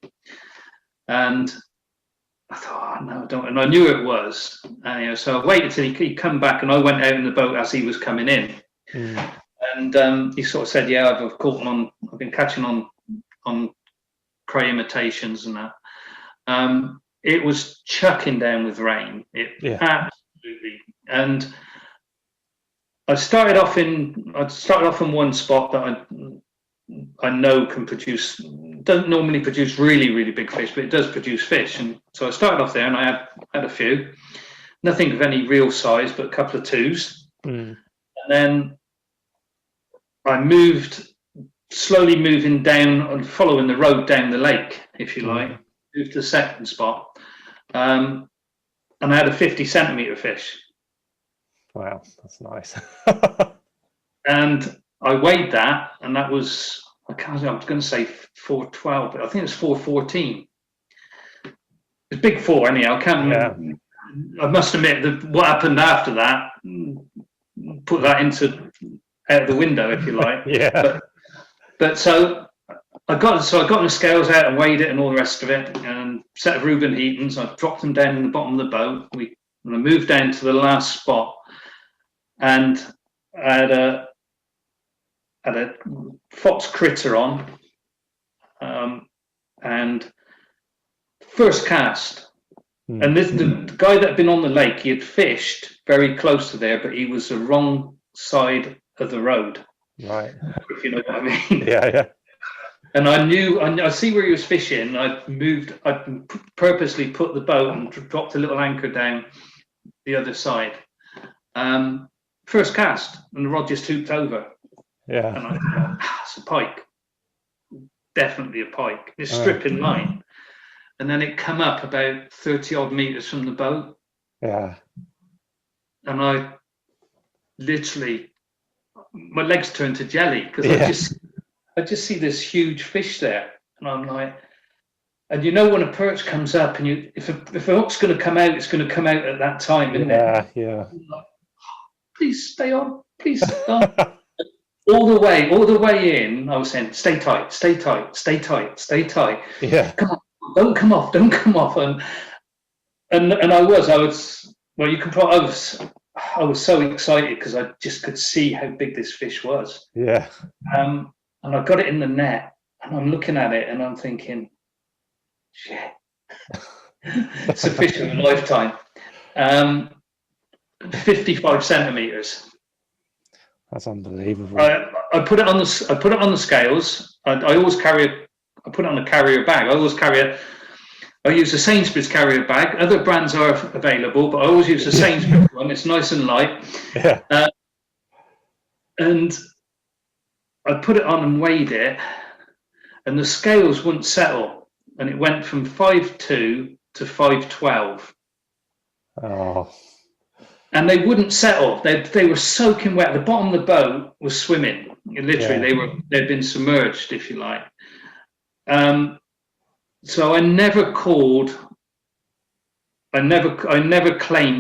B: And I thought, oh, no, I don't. And I knew it was. So I waited till he'd come back, and I went out in the boat as he was coming in. And he sort of said, yeah, I've been catching on cray imitations and that. It was chucking down with rain. Absolutely. And I started off in one spot that I know doesn't normally produce really, really big fish, but it does produce fish. And so I started off there, and I had a few, nothing of any real size, but a couple of 2s. And then I slowly moving down and following the road down the lake, if you like, moved to the second spot. And I had a 50 centimeter fish.
A: Wow, that's nice.
B: And I weighed that, and that was, I was going to say 412, but I think it's 414. It's big 4 anyhow. I must admit that what happened after that, put that out of the window, if you like. But so I got the scales out and weighed it and all the rest of it, and set of Reuben Heatons. I dropped them down in the bottom of the boat. And I moved down to the last spot, and I had a fox critter on, and first cast. And the guy that had been on the lake, he had fished very close to there, but he was the wrong side of the road.
A: Right.
B: If you know what I mean.
A: Yeah.
B: And I see where he was fishing. I purposely put the boat and dropped a little anchor down the other side. First cast, and the rod just hooped over.
A: Yeah.
B: And I thought, it's a pike. Definitely a pike. It's stripping line. And then it come up about 30 odd meters from the boat.
A: Yeah.
B: And I literally, my legs turned to jelly, because I just see this huge fish there. And I'm like, and when a perch comes up, and if a hook's going to come out, it's going to come out at that time, isn't it?
A: Yeah.
B: Like, please stay on. Please stay on. all the way in, I was saying, stay tight, stay tight, stay tight, stay tight.
A: Yeah.
B: Come on, don't come off. And I was, well, you can put, I was so excited because I just could see how big this fish was.
A: Yeah.
B: And I got it in the net, and I'm looking at it, and I'm thinking, shit, it's a fish of a lifetime. 55 centimeters.
A: That's unbelievable.
B: I put it on the scales. I always carry I put it on a carrier bag. I use a Sainsbury's carrier bag. Other brands are available, but I always use a Sainsbury's one. It's nice and light.
A: Yeah.
B: And I put it on and weighed it, and the scales wouldn't settle, and it went from 5'2" to 5'12".
A: Oh.
B: And they wouldn't settle. They were soaking wet. The bottom of the boat was swimming. Literally, they'd been submerged, if you like. So I never claimed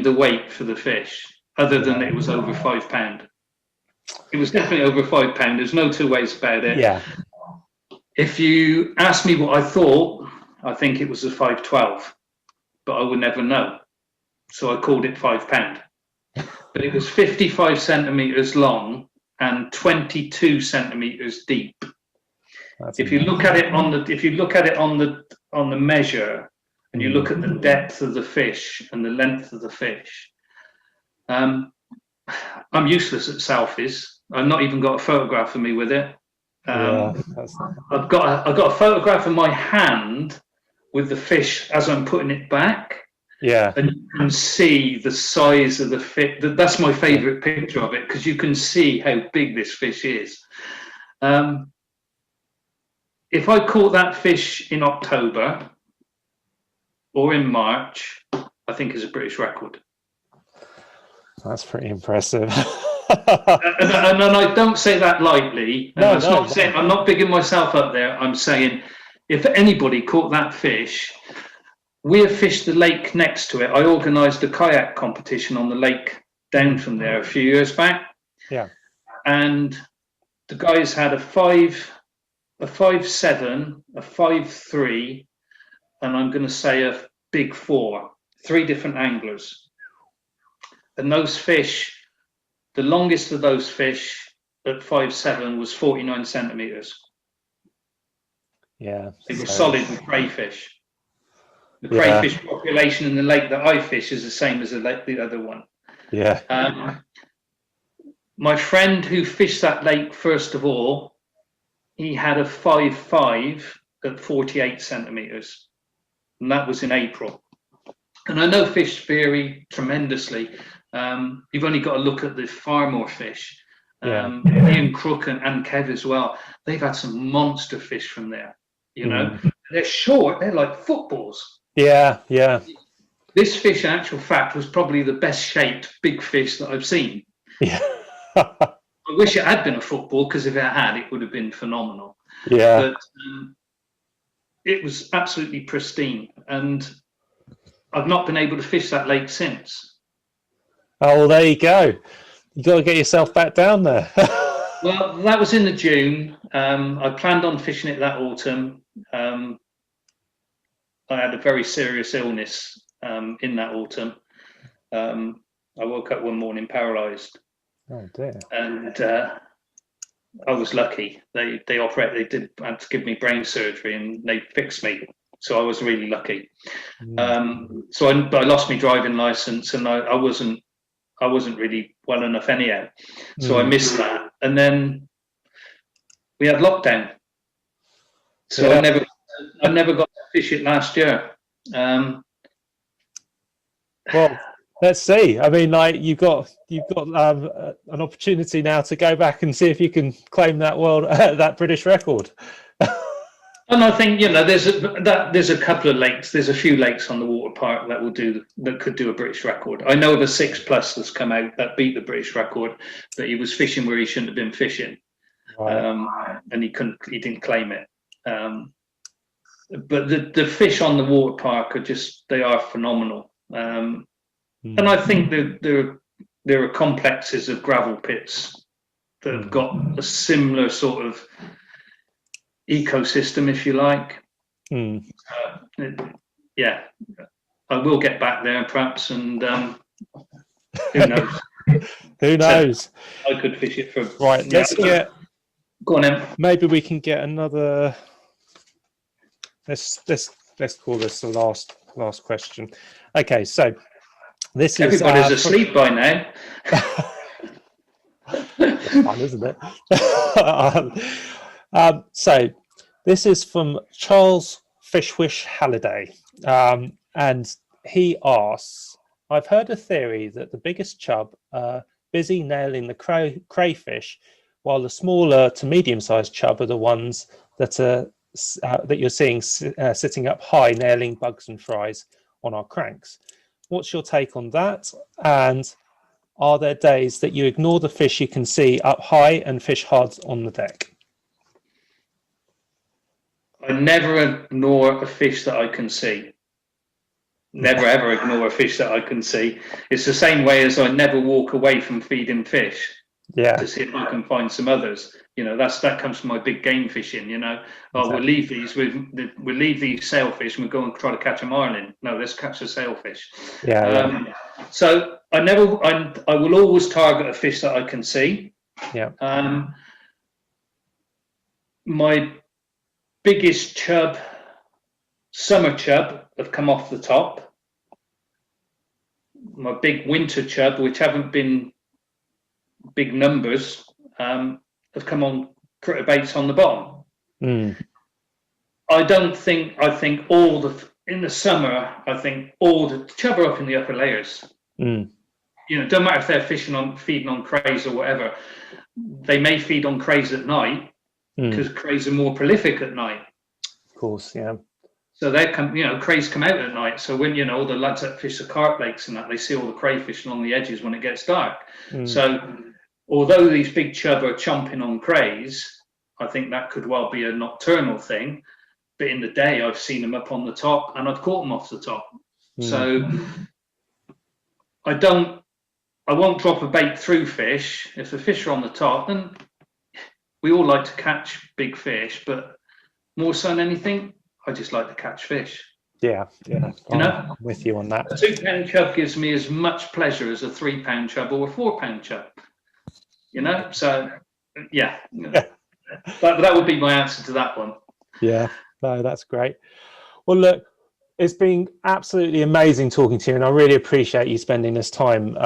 B: the weight for the fish, other than it was over £5. It was definitely over £5. There's no two ways about it.
A: Yeah.
B: If you ask me what I thought, I think it was a 5'12", but I would never know. So I called it £5. But it was 55 centimeters long and 22 centimeters deep. If you look at it on the measure, and you look at the depth of the fish and the length of the fish, I'm useless at selfies. I've not even got a photograph of me with it. I've got a photograph of my hand with the fish as I'm putting it back.
A: Yeah.
B: And you can see the size of the fish. That's my favorite picture of it, because you can see how big this fish is. If I caught that fish in October or in March, I think is a British record.
A: That's pretty impressive.
B: and I don't say that lightly. I'm not bigging myself up there. I'm saying, if anybody caught that fish, we have fished the lake next to it. I organised a kayak competition on the lake down from there a few years back.
A: Yeah.
B: And the guys had a 5'7", a 5'3", and I'm going to say a big 4. 3 different anglers. And those fish, the longest of those fish at 5'7" was 49 centimeters.
A: Yeah.
B: They were solid with crayfish. The crayfish population in the lake that I fish is the same as the other one.
A: Yeah.
B: My friend who fished that lake first of all, he had a 5'5" at 48 centimeters, and that was in April. And I know fish vary tremendously. You've only got to look at the Farmore fish. Ian Crook and Kev as well. They've had some monster fish from there. You know, they're short. They're like footballs.
A: Yeah, yeah.
B: This fish, in actual fact, was probably the best shaped big fish that I've seen.
A: Yeah.
B: I wish it had been a football, because if it had, it would have been phenomenal.
A: Yeah.
B: But it was absolutely pristine, and I've not been able to fish that lake since.
A: Oh, well, there you go. You got to get yourself back down there.
B: Well, that was in the June. I planned on fishing it that autumn. I had a very serious illness in that autumn. I woke up one morning paralysed.
A: Oh dear.
B: And I was lucky. They had to give me brain surgery, and they fixed me. So I was really lucky. So I lost my driving license, and I wasn't really well enough anyhow. So I missed that. And then we had lockdown. So I never got to fish it last year.
A: Well, let's see. I mean, like you've got an opportunity now to go back and see if you can claim that British record.
B: And I think, you know, there's a couple of lakes. There's a few lakes on the water park that could do a British record. I know the 6+ that's come out that beat the British record, but he was fishing where he shouldn't have been fishing, right. And he didn't claim it. But the fish on the water park they are phenomenal. And I think there are complexes of gravel pits that have got a similar sort of ecosystem, if you like. Yeah, I will get back there perhaps and Who knows?
A: Who knows?
B: I could fish it for
A: Right, let's get.
B: Go on, then.
A: Maybe we can get another. Let's call this the last question. Okay, so this is
B: Everybody's asleep by now.
A: It's fun, isn't it? So this is from Charles Fishwish Halliday, and he asks, I've heard a theory that the biggest chub are busy nailing the crayfish, while the smaller to medium-sized chub are the ones that are that you're seeing sitting up high, nailing bugs and fries on our cranks. What's your take on that? And are there days that you ignore the fish you can see up high and fish hard on the deck?
B: I never ignore a fish that I can see. Never ever ignore a fish that I can see. It's the same way as I never walk away from feeding fish.
A: Yeah.
B: To see if I can find some others. You know, that comes from my big game fishing. You know, we'll leave these sailfish and we'll go and try to catch a marlin. No, let's catch a sailfish.
A: Yeah.
B: So I will always target a fish that I can see.
A: Yeah.
B: My biggest chub, summer chub, have come off the top. My big winter chub, which haven't been big numbers, have come on critter baits on the bottom. I think in the summer, I think all the chub are up in the upper layers. You know, don't matter if they're feeding on crays or whatever. They may feed on crays at night because crays are more prolific at night.
A: Of course, yeah.
B: So crays come out at night. So when, all the lads that fish the carp lakes and that, they see all the crayfish along the edges when it gets dark. So although these big chub are chomping on crays, I think that could well be a nocturnal thing. But in the day, I've seen them up on the top and I've caught them off the top. So I won't drop a bait through fish. If the fish are on the top, then we all like to catch big fish, but more so than anything, I just like to catch fish.
A: Yeah. I'm with you on that.
B: A 2 pound chub gives me as much pleasure as a 3 pound chub or a 4 pound chub. So yeah. That would be my answer to that one.
A: Yeah, no, that's great. Well, look, it's been absolutely amazing talking to you, and I really appreciate you spending this time,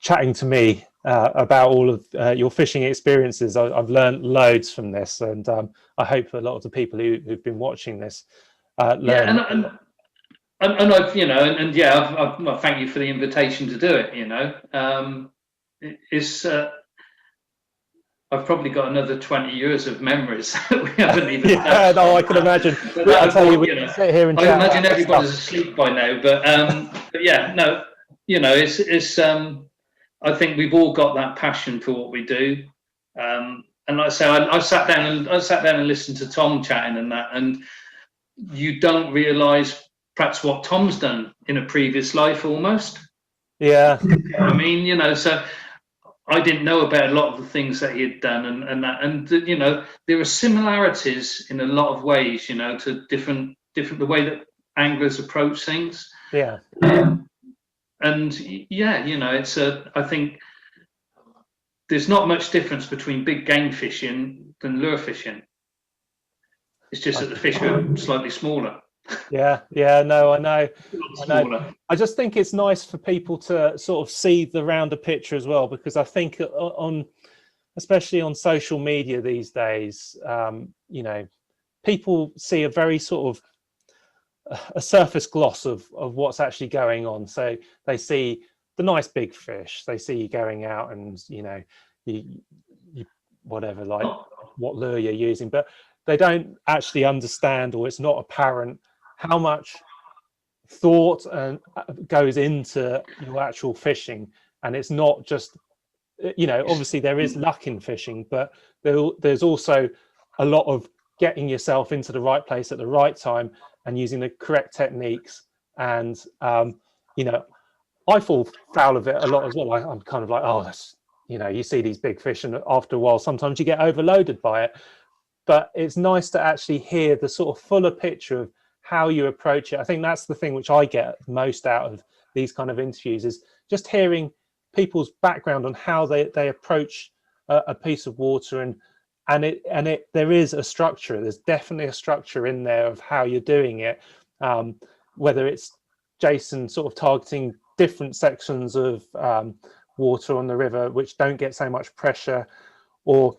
A: chatting to me about all of your fishing experiences. I've learned loads from this, and I hope a lot of the people who've been watching this learn.
B: I thank you for the invitation to do it. I've probably got another 20 years of memories that we haven't even.
A: Yeah, no, I can imagine. I tell you, we can sit here and chat.
B: I imagine everybody's asleep by now, but yeah, no, it's. I think we've all got that passion for what we do, and like I say, I sat down and listened to Tom chatting and that, and you don't realise perhaps what Tom's done in a previous life almost.
A: Yeah.
B: I mean, so I didn't know about a lot of the things that he had done and there are similarities in a lot of ways, to different the way that anglers approach things.
A: Yeah.
B: And yeah, it's I think there's not much difference between big game fishing than lure fishing. It's just that the fish are slightly smaller.
A: Yeah, no, I know. I just think it's nice for people to sort of see the rounder picture as well, because I think especially on social media these days, people see a very sort of a surface gloss of what's actually going on. So they see the nice big fish, they see you going out and you whatever, like what lure you're using, but they don't actually understand, or it's not apparent how much thought and goes into your actual fishing. And it's not just, obviously there is luck in fishing, but there's also a lot of getting yourself into the right place at the right time and using the correct techniques. And I fall foul of it a lot as well. I'm kind of like, oh, that's, you see these big fish, and after a while sometimes you get overloaded by it. But it's nice to actually hear the sort of fuller picture of how you approach it. I think that's the thing which I get most out of these kind of interviews is just hearing people's background on how they approach a piece of water, and there is a structure. There's definitely a structure in there of how you're doing it, whether it's Jason sort of targeting different sections of water on the river which don't get so much pressure, or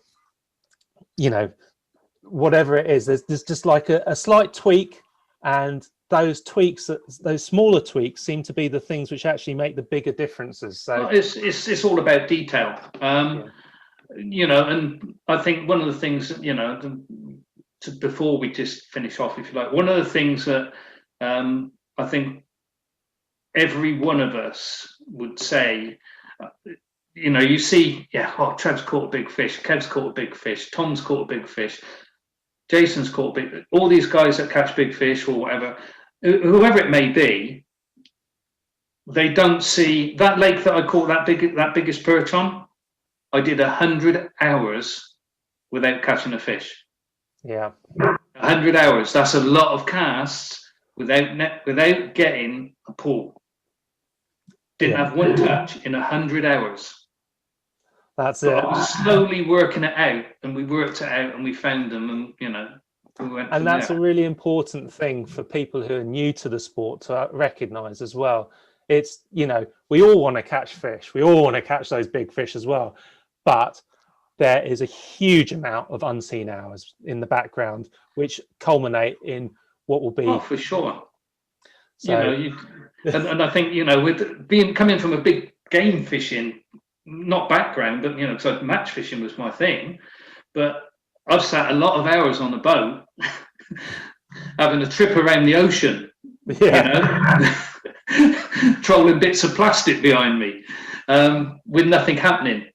A: whatever it is. There's just like a slight tweak, and those tweaks, those smaller tweaks, seem to be the things which actually make the bigger differences. So
B: it's all about detail. And I think one of the things, before we just finish off, if you like, one of the things that I think every one of us would say, you see, Trev's caught a big fish, Kev's caught a big fish, Tom's caught a big fish, Jason's caught a big, all these guys that catch big fish or whatever, whoever it may be, they don't see that lake that I caught that biggest perch on. I did 100 hours without catching a fish.
A: Yeah,
B: 100 hours. That's a lot of casts without getting a pull. Didn't have one touch in 100 hours.
A: That's
B: but
A: it.
B: I was slowly working it out, and we worked it out, and we found them, and we went.
A: And that's a really important thing for people who are new to the sport to recognise as well. It's, we all want to catch fish. We all want to catch those big fish as well. But there is a huge amount of unseen hours in the background, which culminate in what will be.
B: Oh, for sure. So, and I think, with coming from a big game fishing, not background, but, because match fishing was my thing. But I've sat a lot of hours on the boat having a trip around the ocean, trolling bits of plastic behind me with nothing happening.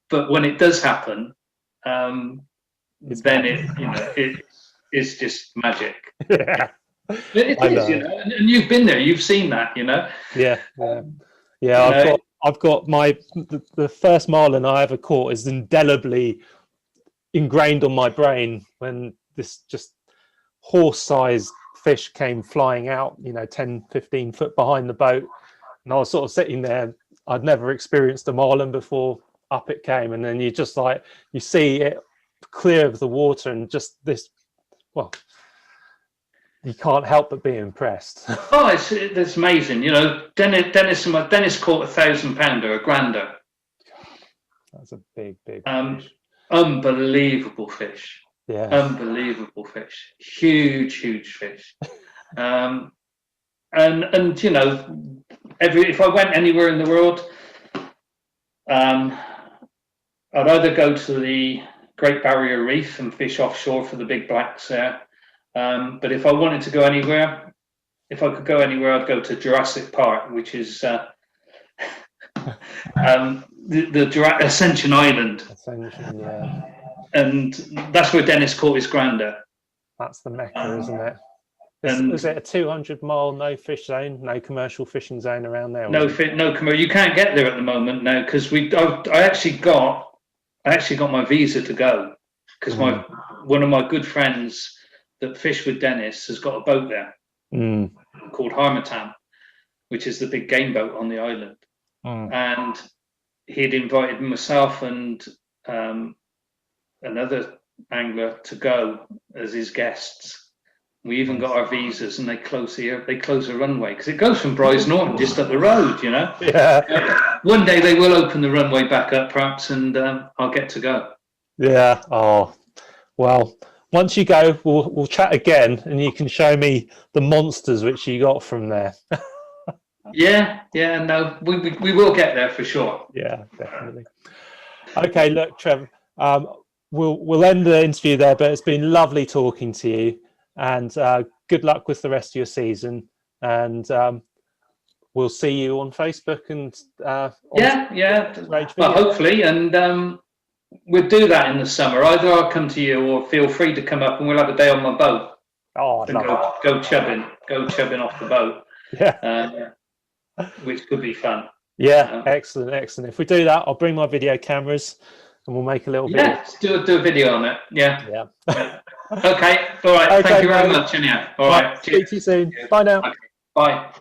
B: But when it does happen, then it is just magic.
A: Yeah,
B: it is, and you've been there, you've seen that,
A: Yeah. I've got the first marlin I ever caught is indelibly ingrained on my brain when this just horse-sized fish came flying out, 10, 15 foot behind the boat, and I was sort of sitting there. I'd never experienced a marlin before. Up it came, and then you just you see it clear of the water, and just this, you can't help but be impressed.
B: Oh, it's amazing. Dennis caught 1,000 pounder, a grander.
A: That's a big fish.
B: Unbelievable fish.
A: Yeah,
B: unbelievable fish. Huge fish. And if I went anywhere in the world, I'd either go to the Great Barrier Reef and fish offshore for the big blacks there. But if I wanted to go anywhere, if I could go anywhere, I'd go to Jurassic Park, which is the Ascension Island.
A: Ascension, yeah.
B: And that's where Dennis caught his grander.
A: That's the Mecca, isn't it? Is it a 200-mile no fish zone, no commercial fishing zone around there?
B: No commercial. You can't get there at the moment now because I actually got my visa to go because one of my good friends that fished with Dennis has got a boat there called Harmattan, which is the big game boat on the island. And he'd invited myself and another angler to go as his guests. We even got our visas, and they close the runway because it goes from Bryce Norton just up the road,
A: Yeah.
B: One day they will open the runway back up, perhaps, and I'll get to go.
A: Yeah. Oh, well. Once you go, we'll chat again, and you can show me the monsters which you got from there.
B: Yeah. No, we will get there for sure.
A: Yeah, definitely. Okay, look, Trevor. We'll end the interview there, but it's been lovely talking to you. And good luck with the rest of your season, and we'll see you on Facebook and
B: well, hopefully, and we'll do that in the summer. Either I'll come to you, or feel free to come up, and we'll have a day on my boat.
A: Oh,
B: and go chubbing off the boat.
A: Yeah,
B: which could be fun.
A: Yeah, excellent. If we do that, I'll bring my video cameras, and we'll make a little video.
B: Yeah, do a video on it. Yeah. Okay. All right.
A: Okay,
B: thank you very much. Anyhow. All right.
A: Speak to you soon. Bye now.
B: Okay. Bye.